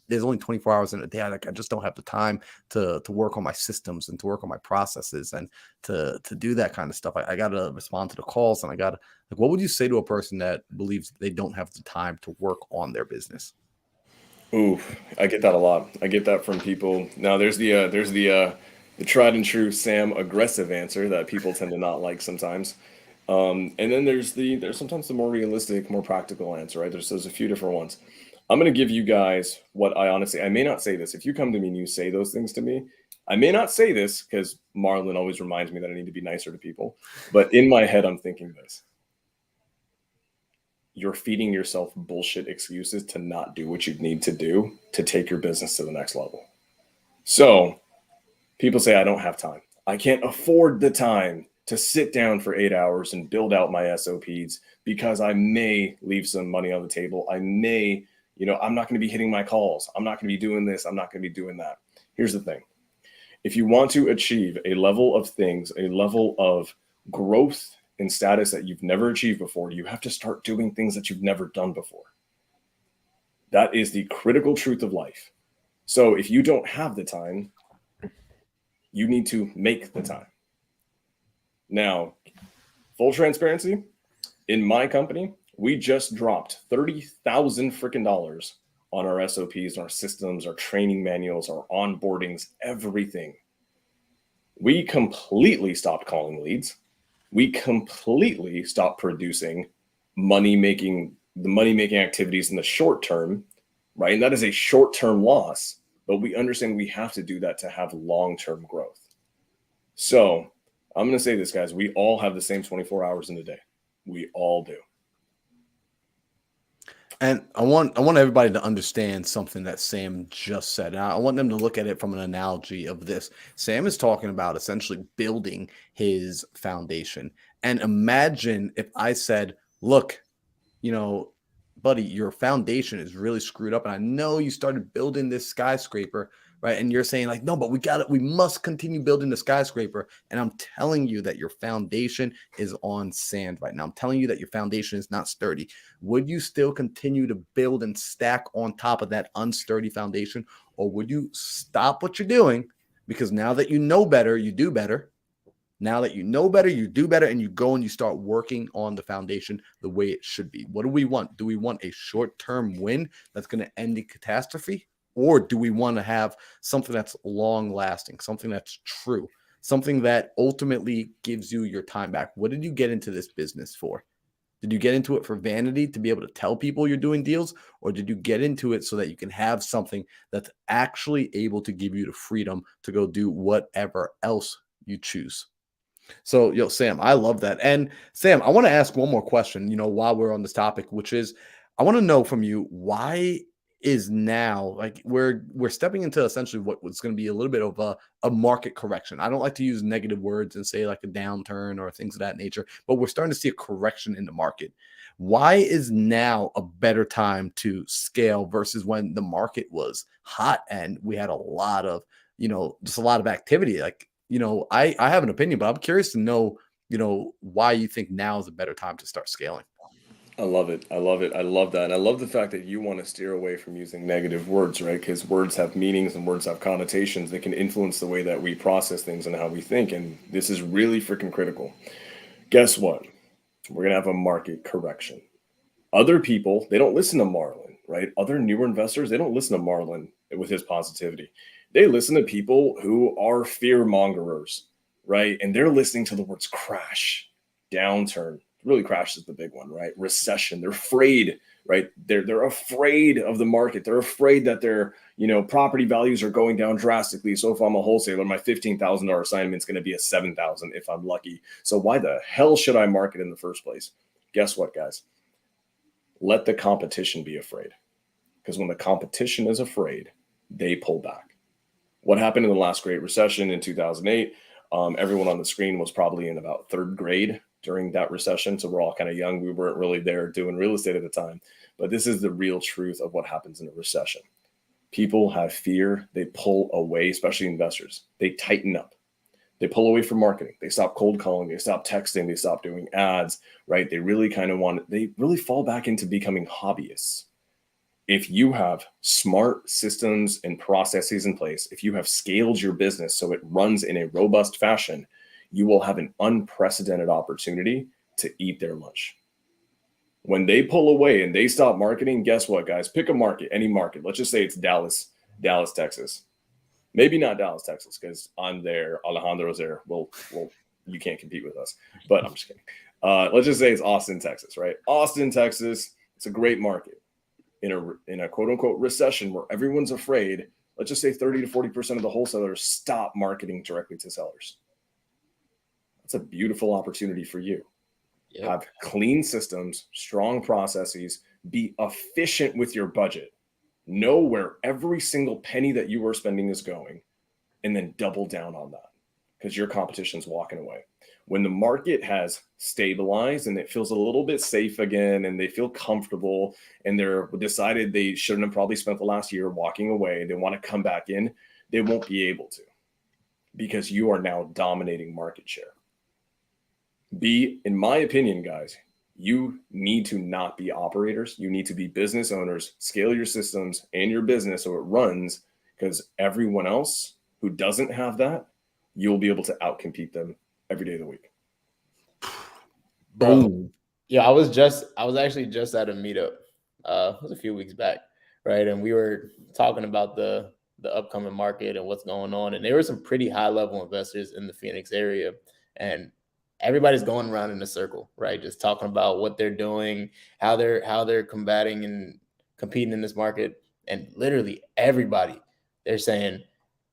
there's only 24 hours in a day. Like, I just don't have the time to work on my systems and to work on my processes and to do that kind of stuff. I got to respond to the calls and what would you say to a person that believes they don't have the time to work on their business? Ooh, I get that a lot. I get that from people. Now there's the tried and true Sam aggressive answer that people tend to not like sometimes. And then there's sometimes the more realistic, more practical answer, right? There's a few different ones. I'm going to give you guys what I may not say this. If you come to me and you say those things to me, I may not say this because Marlon always reminds me that I need to be nicer to people. But in my head, I'm thinking this. You're feeding yourself bullshit excuses to not do what you need to do to take your business to the next level. So people say, I don't have time. I can't afford the time to sit down for 8 hours and build out my SOPs because I may leave some money on the table. I may, I'm not going to be hitting my calls. I'm not going to be doing this. I'm not going to be doing that. Here's the thing. If you want to achieve a level of things, a level of growth and status that you've never achieved before, you have to start doing things that you've never done before. That is the critical truth of life. So if you don't have the time, you need to make the time. Now, full transparency, in my company, we just dropped $30,000 freaking dollars on our SOPs, our systems, our training manuals, our onboardings, everything. We completely stopped calling leads. We completely stopped producing money-making activities in the short term, right? And that is a short-term loss, but we understand we have to do that to have long-term growth. So I'm going to say this, guys. We all have the same 24 hours in a day. We all do. And I want everybody to understand something that Sam just said. And I want them to look at it from an analogy of this. Sam is talking about essentially building his foundation. And imagine if I said, look, buddy, your foundation is really screwed up. And I know you started building this skyscraper, right? And you're saying like, no, but we must continue building the skyscraper. And I'm telling you that your foundation is on sand right now. I'm telling you that your foundation is not sturdy. Would you still continue to build and stack on top of that unsturdy foundation? Or would you stop what you're doing? Because now that you know better, you do better. Now that you know better, you do better, and you go and you start working on the foundation the way it should be. What do we want? Do we want a short-term win that's going to end in catastrophe? Or do we want to have something that's long-lasting, something that's true, something that ultimately gives you your time back? What did you get into this business for? Did you get into it for vanity to be able to tell people you're doing deals? Or did you get into it so that you can have something that's actually able to give you the freedom to go do whatever else you choose? So, Sam, I love that. And Sam, I want to ask one more question, while we're on this topic, which is I want to know from you, why is now like we're stepping into essentially what was going to be a little bit of a market correction. I don't like to use negative words and say like a downturn or things of that nature, but we're starting to see a correction in the market. Why is now a better time to scale versus when the market was hot and we had a lot of, just a lot of activity? Like, I have an opinion, but I'm curious to know, why you think now is a better time to start scaling. I love it. I love it. I love that. And I love the fact that you want to steer away from using negative words, right? Because words have meanings and words have connotations that can influence the way that we process things and how we think. And this is really freaking critical. Guess what? We're going to have a market correction. Other people, they don't listen to Marlon, right? Other newer investors, they don't listen to Marlon with his positivity. They listen to people who are fear mongerers, right? And they're listening to the words crash, downturn. Really, crash is the big one, right? Recession. They're afraid, right? They're afraid of the market. They're afraid that their property values are going down drastically. So if I'm a wholesaler, my $15,000 assignment is going to be a $7,000 if I'm lucky. So why the hell should I market in the first place? Guess what, guys? Let the competition be afraid, because when the competition is afraid, they pull back. What happened in the last Great Recession in 2008? Everyone on the screen was probably in about third grade during that recession. So we're all kind of young. We weren't really there doing real estate at the time. But this is the real truth of what happens in a recession. People have fear. They pull away, especially investors. They tighten up. They pull away from marketing. They stop cold calling. They stop texting. They stop doing ads, right? They really fall back into becoming hobbyists. If you have smart systems and processes in place, if you have scaled your business so it runs in a robust fashion, you will have an unprecedented opportunity to eat their lunch. When they pull away and they stop marketing, guess what, guys? Pick a market, any market. Let's just say it's Dallas, Texas. Maybe not Dallas, Texas, because I'm there, Alejandro's there. Well, you can't compete with us, but I'm just kidding. Let's just say it's Austin, Texas, right? Austin, Texas, it's a great market. In a quote unquote recession where everyone's afraid, let's just say 30 to 40% of the wholesalers stop marketing directly to sellers. It's a beautiful opportunity for you. Yep. Have clean systems, strong processes, be efficient with your budget, know where every single penny that you are spending is going, and then double down on that because your competition's walking away. When the market has stabilized and it feels a little bit safe again and they feel comfortable and they're decided they shouldn't have probably spent the last year walking away, they want to come back in, they won't be able to because you are now dominating market share. In my opinion, guys, you need to not be operators. You need to be business owners, scale your systems and your business so it runs, because everyone else who doesn't have that, you'll be able to outcompete them every day of the week. Bro, yeah, I was actually just at a meetup. It was a few weeks back, right? And we were talking about the upcoming market and what's going on. And there were some pretty high level investors in the Phoenix area, and everybody's going around in a circle, right? Just talking about what they're doing, how they're combating and competing in this market. And literally everybody, they're saying,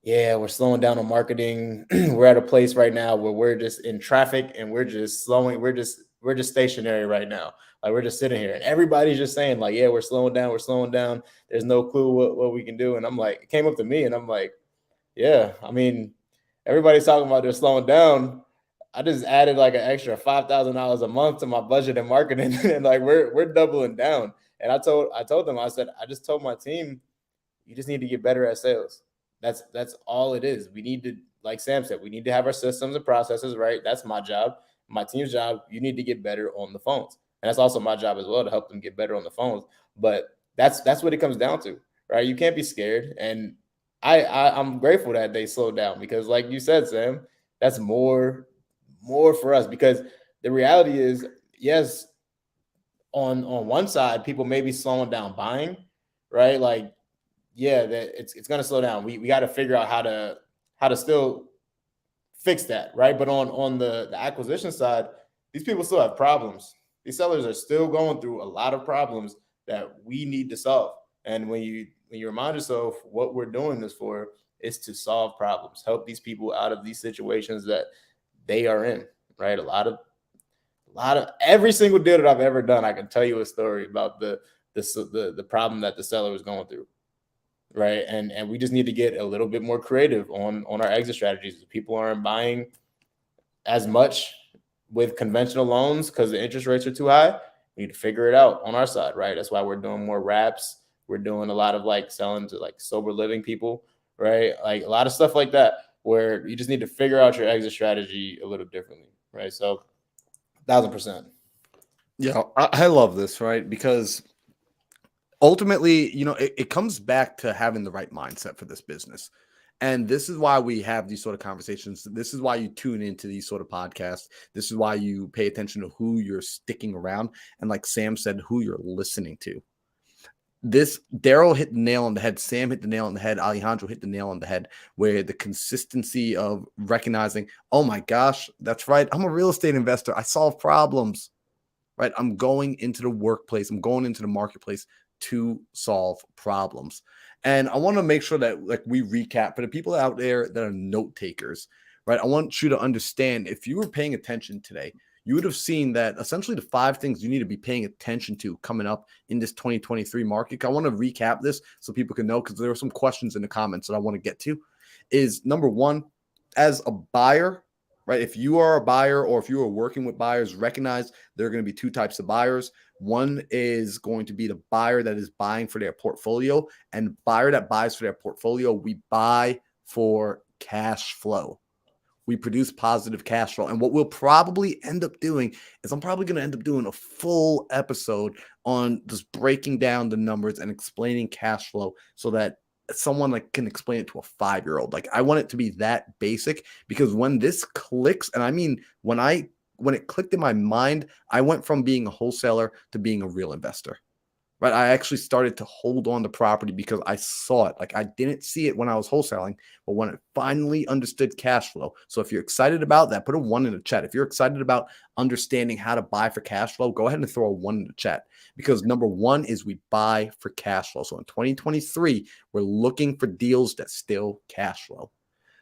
yeah, we're slowing down on marketing. We're at a place right now where we're just in traffic and we're just slowing. We're just stationary right now. Like we're just sitting here and everybody's just saying like, yeah, we're slowing down. There's no clue what we can do. And I'm like, it came up to me and I'm like, yeah, I mean, everybody's talking about they're slowing down. I just added like an extra $5,000 a month to my budget and marketing, and like we're doubling down. And I told them, I said, I just told my team, you just need to get better at sales. That's all it is. We need to, like Sam said, we need to have our systems and processes right. That's my job. My team's job. You need to get better on the phones, and that's also my job as well to help them get better on the phones. But that's what it comes down to, right? You can't be scared, and I'm grateful that they slowed down because, like you said, Sam, that's more for us, because the reality is, yes, on one side, people may be slowing down buying, right? Like, yeah, that it's going to slow down. We got to figure out how to still fix that, right? But on the acquisition side, these people still have problems. These sellers are still going through a lot of problems that we need to solve. And when you remind yourself what we're doing this for, is to solve problems, help these people out of these situations that they are in, right? A lot of every single deal that I've ever done, I can tell you a story about the the problem that the seller was going through, right? And we just need to get a little bit more creative on our exit strategies. People aren't buying as much with conventional loans because the interest rates are too high. We need to figure it out on our side, right? That's why we're doing more wraps. We're doing a lot of like selling to like sober living people, right? Like a lot of stuff like that, where you just need to figure out your exit strategy a little differently, right? So 1000%. Yeah, I love this, right? Because ultimately, it comes back to having the right mindset for this business. And this is why we have these sort of conversations. This is why you tune into these sort of podcasts. This is why you pay attention to who you're sticking around. And like Sam said, who you're listening to. This Daryl hit the nail on the head. Sam hit the nail on the head. Alejandro hit the nail on the head, where the consistency of recognizing, oh my gosh, that's right. I'm a real estate investor. I solve problems, right? I'm going into the workplace. I'm going into the marketplace to solve problems. And I want to make sure that like we recap for the people out there that are note takers, right? I want you to understand, if you were paying attention today, you would have seen that essentially the 5 things you need to be paying attention to coming up in this 2023 market. I want to recap this so people can know, because there were some questions in the comments that I want to get to. Is number 1, as a buyer, right? If you are a buyer or if you are working with buyers, recognize there are going to be 2 types of buyers. One is going to be the buyer that is buying for their portfolio, and the buyer that buys for their portfolio, we buy for cash flow. We produce positive cash flow. And what we'll probably end up doing is I'm probably going to end up doing a full episode on just breaking down the numbers and explaining cash flow so that someone like can explain it to a 5-year-old. Like, I want it to be that basic, because when this clicks, and I mean, when it clicked in my mind, I went from being a wholesaler to being a real investor. Right. I actually started to hold on to property because I saw it. Like, I didn't see it when I was wholesaling, but when I finally understood cash flow. So if you're excited about that, put a 1 in the chat. If you're excited about understanding how to buy for cash flow, go ahead and throw a 1 in the chat, because number 1 is we buy for cash flow. So in 2023, we're looking for deals that still cash flow.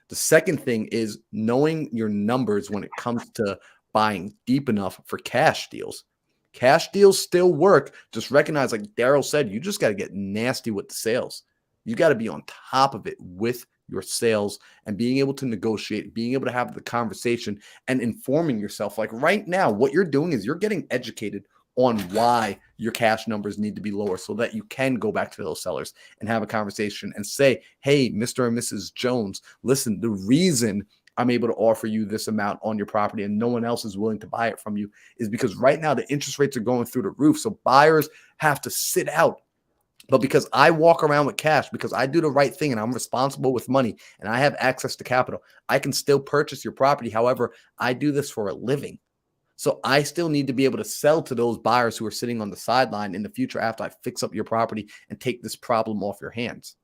The second thing is knowing your numbers when it comes to buying deep enough for cash deals. Cash deals still work. Just recognize, like Daryl said, you just got to get nasty with the sales. You got to be on top of it with your sales and being able to negotiate, being able to have the conversation and informing yourself. Like right now, what you're doing is you're getting educated on why your cash numbers need to be lower so that you can go back to those sellers and have a conversation and say, hey, Mr. and Mrs. Jones, listen, the reason I'm able to offer you this amount on your property and no one else is willing to buy it from you is because right now the interest rates are going through the roof. So buyers have to sit out. But because I walk around with cash, because I do the right thing and I'm responsible with money and I have access to capital, I can still purchase your property. However, I do this for a living. So I still need to be able to sell to those buyers who are sitting on the sideline in the future after I fix up your property and take this problem off your hands.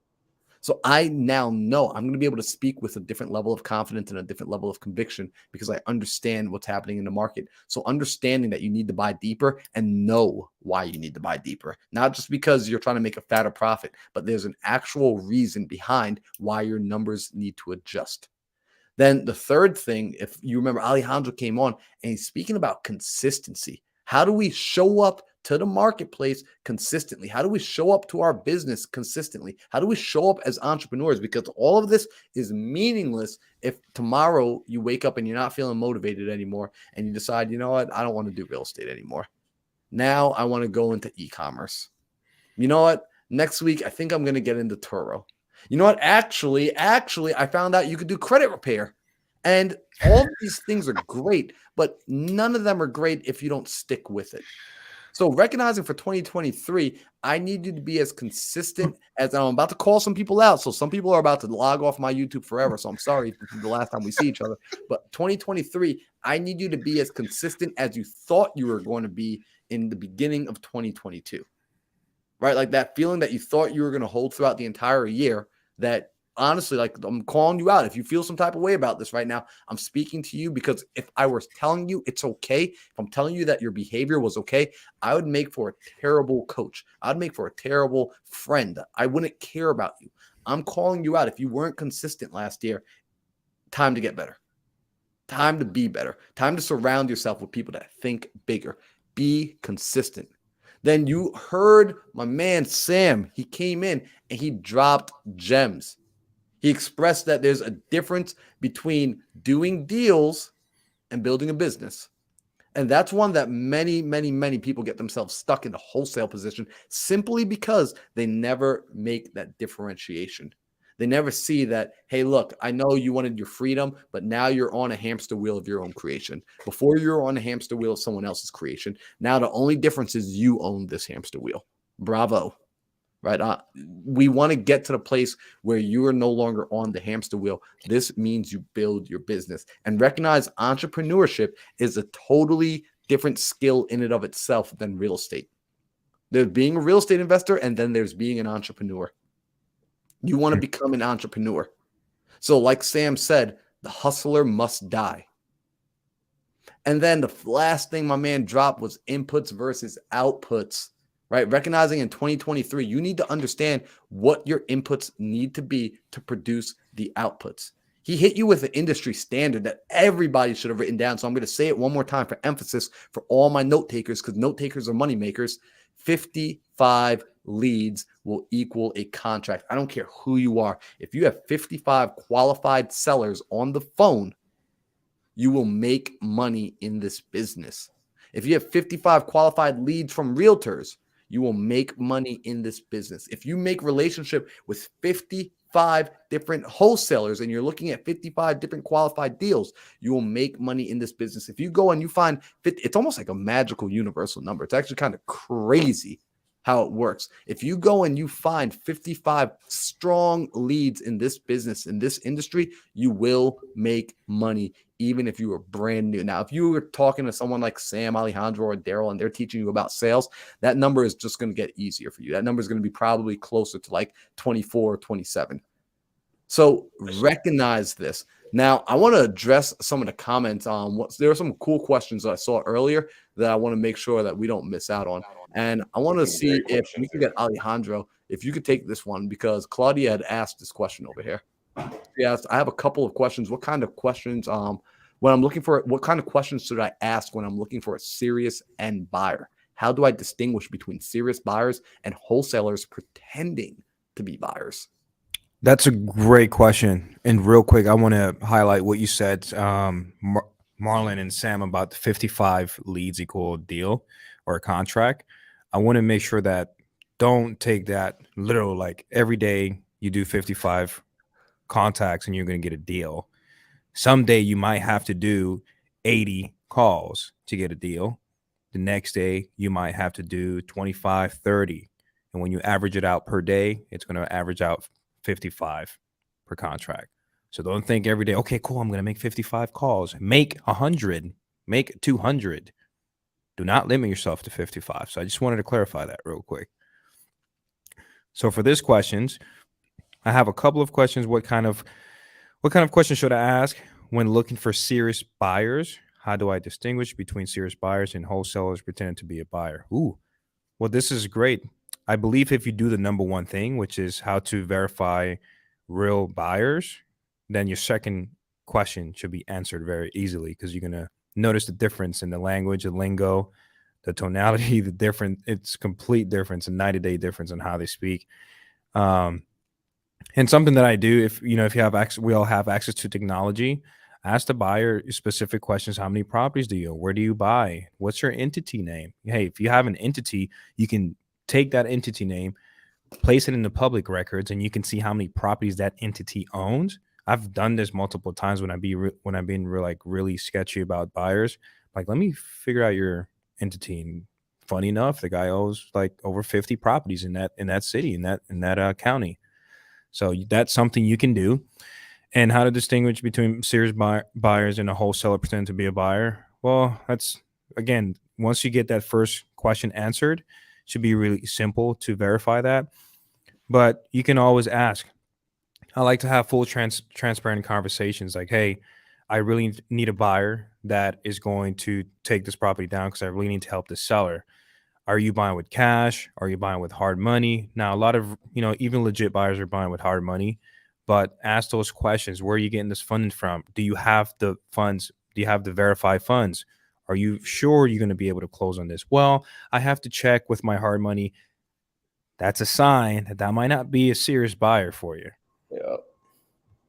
So I now know I'm going to be able to speak with a different level of confidence and a different level of conviction because I understand what's happening in the market. So understanding that you need to buy deeper and know why you need to buy deeper, not just because you're trying to make a fatter profit, but there's an actual reason behind why your numbers need to adjust. Then the third thing, if you remember, Alejandro came on and he's speaking about consistency. How do we show up to the marketplace consistently? How do we show up to our business consistently? How do we show up as entrepreneurs? Because all of this is meaningless if tomorrow you wake up and you're not feeling motivated anymore and you decide, you know what, I don't want to do real estate anymore. Now I want to go into e-commerce. You know what? Next week, I think I'm going to get into Turo. You know what? Actually, I found out you could do credit repair. And all of these things are great, but none of them are great if you don't stick with it. So recognizing for 2023, I need you to be as consistent as I'm about to call some people out. So some people are about to log off my YouTube forever. So I'm sorry if this is the last time we see each other. But 2023, I need you to be as consistent as you thought you were going to be in the beginning of 2022. Right? Like that feeling that you thought you were going to hold throughout the entire year, that honestly, like I'm calling you out. If you feel some type of way about this right now, I'm speaking to you because if I was telling you it's okay, if I'm telling you that your behavior was okay, I would make for a terrible coach. I'd make for a terrible friend. I wouldn't care about you. I'm calling you out. If you weren't consistent last year, time to get better. Time to be better. Time to surround yourself with people that think bigger. Be consistent. Then you heard my man Sam. He came in and he dropped gems. He expressed that there's a difference between doing deals and building a business. And that's one that many, many, many people get themselves stuck in a wholesale position simply because they never make that differentiation. They never see that, hey, look, I know you wanted your freedom, but now you're on a hamster wheel of your own creation. Before you were on a hamster wheel of someone else's creation. Now the only difference is you own this hamster wheel. Bravo. Right. We want to get to the place where you are no longer on the hamster wheel. This means you build your business and recognize entrepreneurship is a totally different skill in and of itself than real estate. There's being a real estate investor, and then there's being an entrepreneur. You want to become an entrepreneur. So like Sam said, the hustler must die. And then the last thing my man dropped was inputs versus outputs. Right? Recognizing in 2023, you need to understand what your inputs need to be to produce the outputs. He hit you with an industry standard that everybody should have written down. So I'm going to say it one more time for emphasis for all my note takers, because note takers are money makers. 55 leads will equal a contract. I don't care who you are. If you have 55 qualified sellers on the phone, you will make money in this business. If you have 55 qualified leads from realtors, you will make money in this business. If you make relationship with 55 different wholesalers and you're looking at 55 different qualified deals, you will make money in this business. If you go and you find, it's almost like a magical universal number. It's actually kind of crazy how it works. If you go and you find 55 strong leads in this business, in this industry, you will make money even if you are brand new. Now, if you were talking to someone like Sam, Alejandro, or Daryl, and they're teaching you about sales, that number is just going to get easier for you. That number is going to be probably closer to like 24 or 27. So recognize this. Now, I want to address some of the comments on there are some cool questions that I saw earlier that I want to make sure that we don't miss out on. And I want to see if we can get Alejandro, if you could take this one, because Claudia had asked this question over here. Yes, I have a couple of questions. What kind of questions, when I'm looking for, what kind of questions should I ask when I'm looking for a serious end buyer? How do I distinguish between serious buyers and wholesalers pretending to be buyers? That's a great question. And real quick, I want to highlight what you said, Marlon and Sam, about the 55 leads equal deal or a contract. I want to make sure that don't take that literal, like every day you do 55 contacts and you're going to get a deal. Someday you might have to do 80 calls to get a deal. The next day you might have to do 25, 30. And when you average it out per day, it's going to average out 55 per contract. So don't think every day, okay, cool, I'm going to make 55 calls. Make 100, make 200. Do not limit yourself to 55. So I just wanted to clarify that real quick. So for this questions, I have a couple of questions. What kind of questions should I ask when looking for serious buyers? How do I distinguish between serious buyers and wholesalers pretending to be a buyer? Ooh, well, this is great. I believe if you do the number one thing, which is how to verify real buyers, then your second question should be answered very easily, because you're going to notice the difference in the language, the lingo, the tonality, it's complete difference, a 90-day difference in how they speak. And something that I do, if you have access, we all have access to technology. Ask the buyer specific questions. How many properties do you own? Where do you buy? What's your entity name? Hey, if you have an entity, you can take that entity name, place it in the public records, and you can see how many properties that entity owns. I've done this multiple times when I'm being really sketchy about buyers. Like, let me figure out your entity. And funny enough, the guy owns like over 50 properties in that city, in that county. So that's something you can do. And how to distinguish between serious buyers and a wholesaler pretending to be a buyer? Well, that's, again, once you get that first question answered, it should be really simple to verify that. But you can always ask. I like to have full transparent conversations like, hey, I really need a buyer that is going to take this property down because I really need to help the seller. Are you buying with cash? Are you buying with hard money? Now, a lot of, even legit buyers are buying with hard money, but ask those questions. Where are you getting this funding from? Do you have the funds? Do you have the verified funds? Are you sure you're going to be able to close on this? Well, I have to check with my hard money. That's a sign that that might not be a serious buyer for you. Yeah.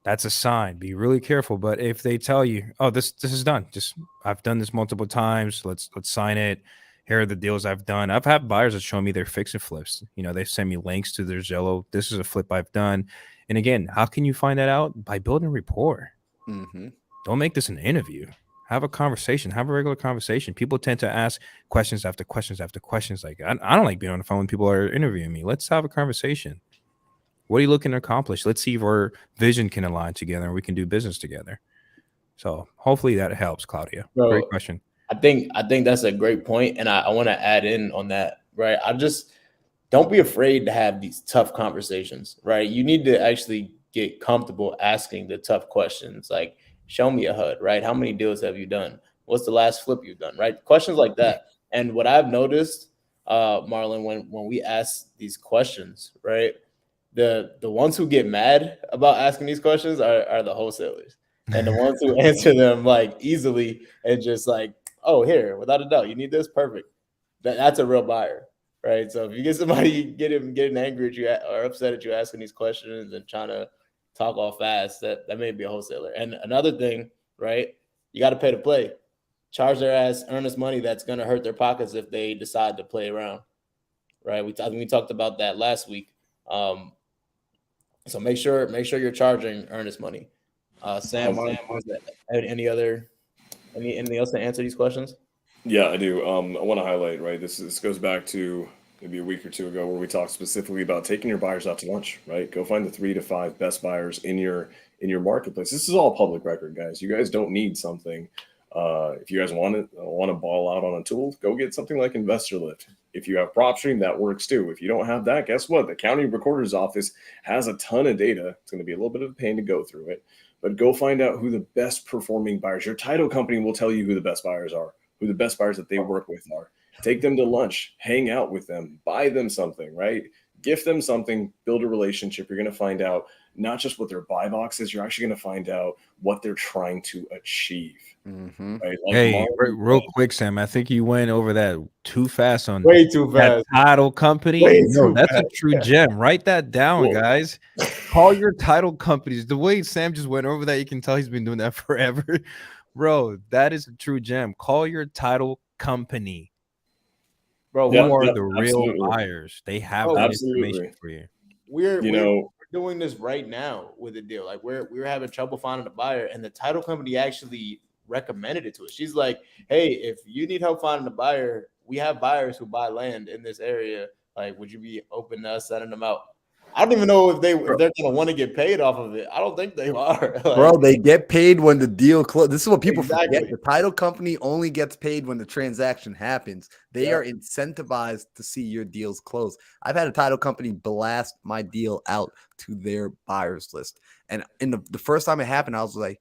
That's a sign. Be really careful. But if they tell you, oh, this is done. Just I've done this multiple times. Let's sign it. Here are the deals I've done. I've had buyers that show me their fix and flips. You know, they send me links to their Zillow. This is a flip I've done. And again, how can you find that out? By building rapport. Mm-hmm. Don't make this an interview. Have a conversation. Have a regular conversation. People tend to ask questions after questions after questions. Like, I don't like being on the phone when people are interviewing me. Let's have a conversation. What are you looking to accomplish? Let's see if our vision can align together and we can do business together. So hopefully that helps, Claudia. Bro, great question. I think that's a great point, and I want to add in on that, right? I just don't be afraid to have these tough conversations, right? You need to actually get comfortable asking the tough questions, like show me a HUD, right? How many deals have you done? What's the last flip you've done, right? Questions like that. And what I've noticed, Marlon, when we ask these questions, right, the ones who get mad about asking these questions are the wholesalers, and the ones who answer them like easily and just like, oh, here, without a doubt, you need this, perfect. That's a real buyer, right? So if you get somebody getting angry at you or upset at you asking these questions and trying to talk all fast, that may be a wholesaler. And another thing, right? You got to pay to play. Charge their ass earnest money that's going to hurt their pockets if they decide to play around, right? We talked about that last week. So make sure you're charging earnest money. Sam, anything else to answer these questions? Yeah, I do. I want to highlight, right? This goes back to maybe a week or two ago where we talked specifically about taking your buyers out to lunch, right? Go find the 3 to 5 best buyers in your marketplace. This is all public record, guys. You guys don't need something. If you guys want to ball out on a tool, go get something like InvestorLift. If you have PropStream, that works too. If you don't have that, guess what? The county recorder's office has a ton of data. It's going to be a little bit of a pain to go through it, but go find out who the best performing buyers. Your title company will tell you who the best buyers are, who the best buyers that they work with are. Take them to lunch, hang out with them, buy them something, right? Gift them something, build a relationship. You're going to find out not just what their buy box is, you're actually going to find out what they're trying to achieve. Mm-hmm. Right? Like hey, real quick, Sam, I think you went over that too fast on way too fast. Title company. No, that's a true gem. Write that down, Cool. Guys. Call your title companies. The way Sam just went over that, you can tell he's been doing that forever. Bro, that is a true gem. Call your title company. Bro, who are the real buyers? They have that absolutely. information for you. We're doing this right now with a deal. Like we're having trouble finding a buyer, and the title company actually recommended it to us. She's like, hey, if you need help finding a buyer, we have buyers who buy land in this area. Like, would you be open to us sending them out? I don't even know if they're gonna want to get paid off of it. I don't think they are. Like, bro, they get paid when the deal closes. This is what people Exactly. forget. The title company only gets paid when the transaction happens. They are incentivized to see your deals close. I've had a title company blast my deal out to their buyers list. And in the first time it happened, I was like,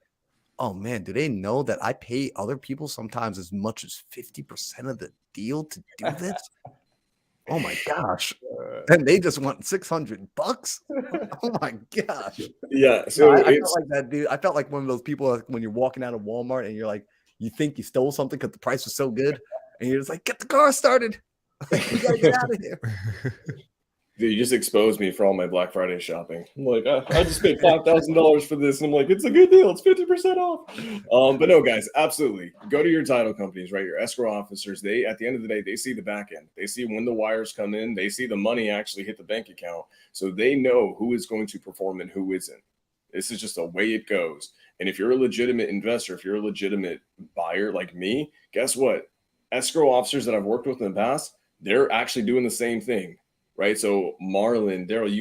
oh man, do they know that I pay other people sometimes as much as 50% of the deal to do this? Oh my gosh. And they just want $600. Oh my gosh. Yeah. So I felt like that, dude. I felt like one of those people like when you're walking out of Walmart and you're like, you think you stole something because the price was so good. And you're just like, get the car started. We gotta get out of here. Dude, you just exposed me for all my Black Friday shopping. I'm like, I just paid $5,000 for this. And I'm like, it's a good deal. It's 50% off. But no, guys, absolutely. Go to your title companies, right? Your escrow officers. They, at the end of the day, they see the back end. They see when the wires come in. They see the money actually hit the bank account. So they know who is going to perform and who isn't. This is just the way it goes. And if you're a legitimate investor, if you're a legitimate buyer like me, guess what? Escrow officers that I've worked with in the past, they're actually doing the same thing. Right. So Marlon, Daryl,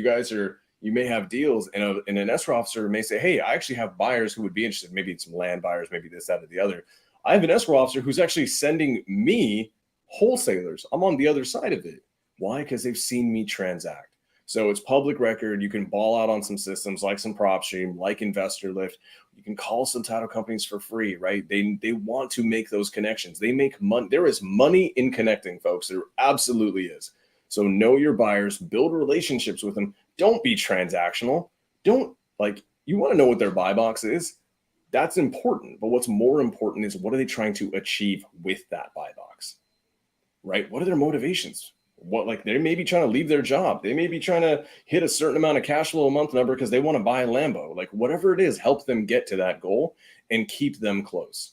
you may have deals and an escrow officer may say, hey, I actually have buyers who would be interested. Maybe it's some land buyers, maybe this, that, or the other. I have an escrow officer who's actually sending me wholesalers. I'm on the other side of it. Why? Because they've seen me transact. So it's public record. You can ball out on some systems like some PropStream, like InvestorLift. You can call some title companies for free, right? They want to make those connections. They make money. There is money in connecting, folks. There absolutely is. So know your buyers, build relationships with them. Don't be transactional. You want to know what their buy box is. That's important. But what's more important is what are they trying to achieve with that buy box, right? What are their motivations? What, like, they may be trying to leave their job. They may be trying to hit a certain amount of cash flow a month number because they want to buy a Lambo. Like, whatever it is, help them get to that goal and keep them close.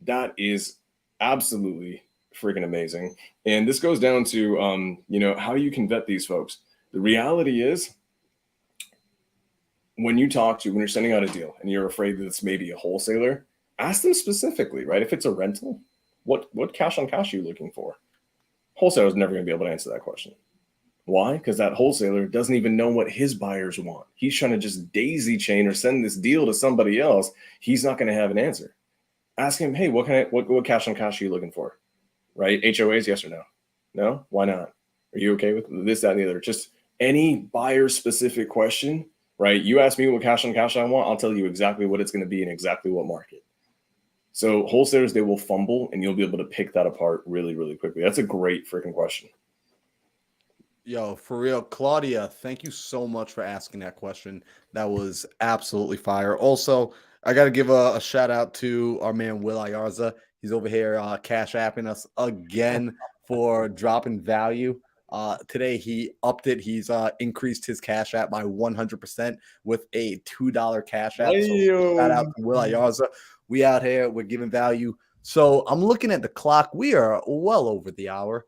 That is absolutely freaking amazing. And this goes down to, how you can vet these folks. The reality is, when you're sending out a deal and you're afraid that it's maybe a wholesaler, ask them specifically, right? If it's a rental, what cash on cash are you looking for? Wholesaler is never going to be able to answer that question. Why? Because that wholesaler doesn't even know what his buyers want. He's trying to just daisy chain or send this deal to somebody else. He's not going to have an answer. Ask him, hey, what cash on cash are you looking for? Right? HOAs, yes or no? No? Why not? Are you okay with this, that, and the other? Just any buyer specific question, right? You ask me what cash on cash I want, I'll tell you exactly what it's going to be and exactly what market. So wholesalers, they will fumble, and you'll be able to pick that apart really, really quickly. That's a great freaking question. Yo, for real, Claudia, thank you so much for asking that question. That was absolutely fire. Also, I got to give a shout out to our man Will Ayarza. He's over here cash apping us again for dropping value. Today he upped it. He's increased his cash app by 100% with a $2 cash app. So shout out to Will Ayarza. We out here, we're giving value. So I'm looking at the clock. We are well over the hour,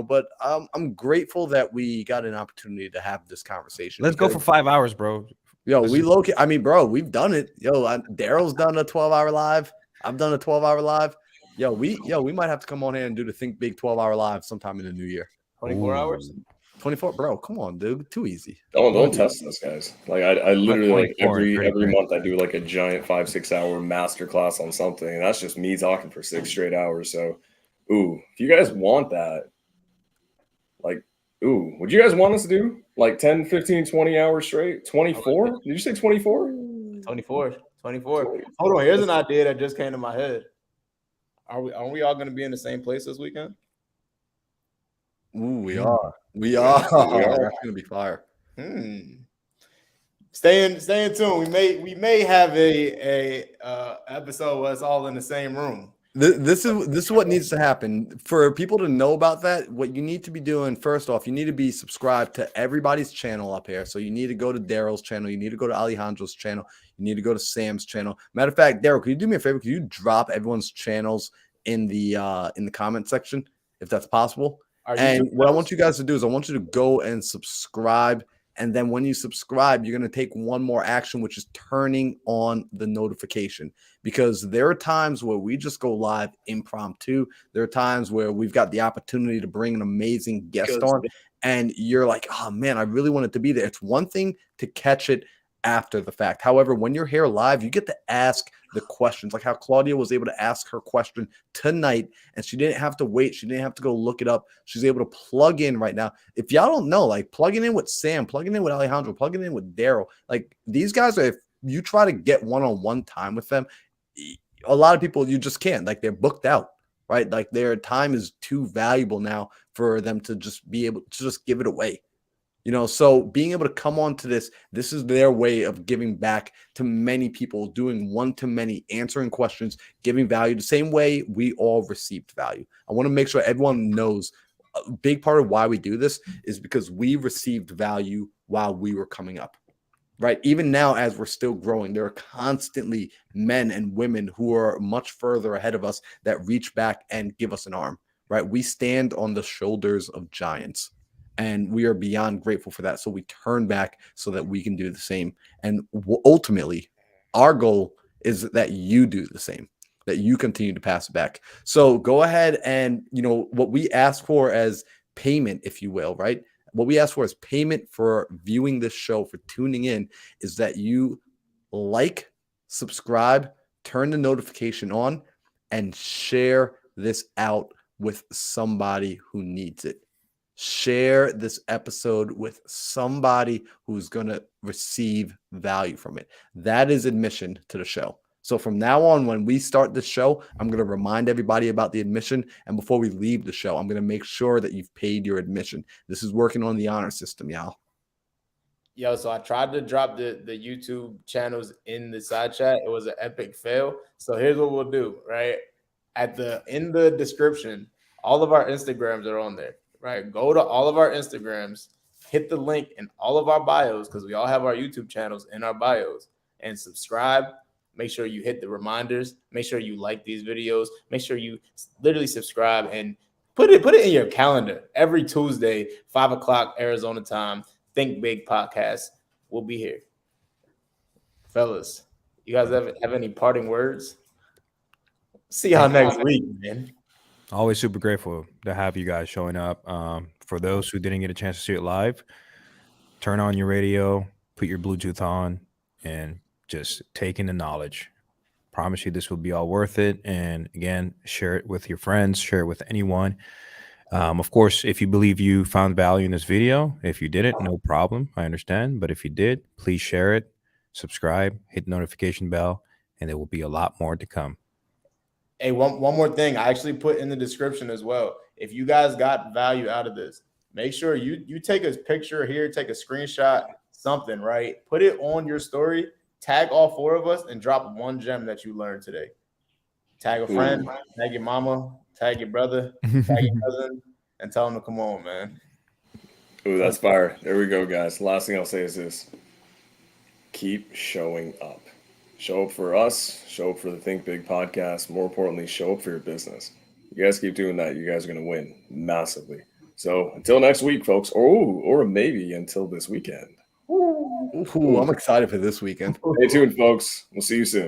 but I'm grateful that we got an opportunity to have this conversation. Let's go for 5 hours, bro. Yo, we've done it. Yo, Daryl's done a 12-hour live. I've done a 12-hour live. Yo, we might have to come on here and do the Think Big 12-hour live sometime in the new year. 24 hours? 24, bro. Come on, dude. Too easy. Don't test us, guys. Like, I literally, like, every 33. month I do like a giant 5-6 hour master class on something, and that's just me talking for 6 straight hours. So, if you guys want that, like, would you guys want us to do like 10, 15, 20 hours straight? 24? Did you say 24? 24. Hold on, here's an idea that just came to my head. Are we all going to be in the same place this weekend? Ooh, we are. That's gonna be fire. Stay in tune. We may have a episode where it's all in the same room. This is what needs to happen for people to know about that. What you need to be doing, first off, you need to be subscribed to everybody's channel up here. So you need to go to Daryl's channel, you need to go to Alejandro's channel, you need to go to Sam's channel. Matter of fact, Daryl, could you do me a favor? Could you drop everyone's channels in the comment section if that's possible? And what I want you guys to do is I want you to go and subscribe. And then when you subscribe, you're going to take one more action, which is turning on the notification. Because there are times where we just go live impromptu. There are times where we've got the opportunity to bring an amazing guest on. And you're like, oh, man, I really wanted to be there. It's one thing to catch it after the fact. However, when you're here live, you get to ask the questions, like how Claudia was able to ask her question tonight, and she didn't have to wait. She didn't have to go look it up. She's able to plug in right now. If y'all don't know, like plugging in with Sam, plugging in with Alejandro, plugging in with Daryl, like these guys are, if you try to get one-on-one time with them, a lot of people, you just can't. Like, they're booked out, right? Like, their time is too valuable now for them to just be able to just give it away. So being able to come on to this is their way of giving back to many people, doing one-to-many, answering questions, giving value the same way we all received value. I want to make sure everyone knows a big part of why we do this is because we received value while we were coming up, right? Even now, as we're still growing, there are constantly men and women who are much further ahead of us that reach back and give us an arm, right? We stand on the shoulders of giants. And we are beyond grateful for that. So we turn back so that we can do the same. And ultimately, our goal is that you do the same, that you continue to pass it back. So go ahead and, what we ask for as payment, if you will, right? What we ask for as payment for viewing this show, for tuning in, is that you like, subscribe, turn the notification on, and share this out with somebody who needs it. Share this episode with somebody who's going to receive value from it. That is admission to the show. So from now on, when we start the show, I'm going to remind everybody about the admission. And before we leave the show, I'm going to make sure that you've paid your admission. This is working on the honor system, y'all. Yo, so I tried to drop the YouTube channels in the side chat. It was an epic fail. So here's what we'll do, right? In the description, all of our Instagrams are on there, right? Go to all of our Instagrams, hit the link in all of our bios, because we all have our YouTube channels in our bios, and subscribe. Make sure you hit the reminders. Make sure you like these videos. Make sure you literally subscribe and put it in your calendar. Every Tuesday, 5 o'clock Arizona time, Think Big podcast. We'll be here. Fellas, you guys have any parting words? See y'all next week, man. Always super grateful to have you guys showing up. For those who didn't get a chance to see it live, turn on your radio, put your Bluetooth on, and just take in the knowledge. Promise you this will be all worth it. And again, share it with your friends, share it with anyone. Of course, if you believe you found value in this video, if you didn't, no problem. I understand. But if you did, please share it, subscribe, hit the notification bell, and there will be a lot more to come. Hey, one more thing. I actually put in the description as well. If you guys got value out of this, make sure you take a picture here, take a screenshot, something, right? Put it on your story, tag all 4 of us, and drop one gem that you learned today. Tag a friend, tag your mama, tag your brother, tag your cousin, and tell them to come on, man. Ooh, that's fire. There we go, guys. Last thing I'll say is this. Keep showing up. Show up for us. Show up for the Think Big podcast. More importantly, show up for your business. You guys keep doing that, you guys are going to win massively. So until next week, folks, or maybe until this weekend. Ooh, I'm excited for this weekend. Stay tuned, folks. We'll see you soon.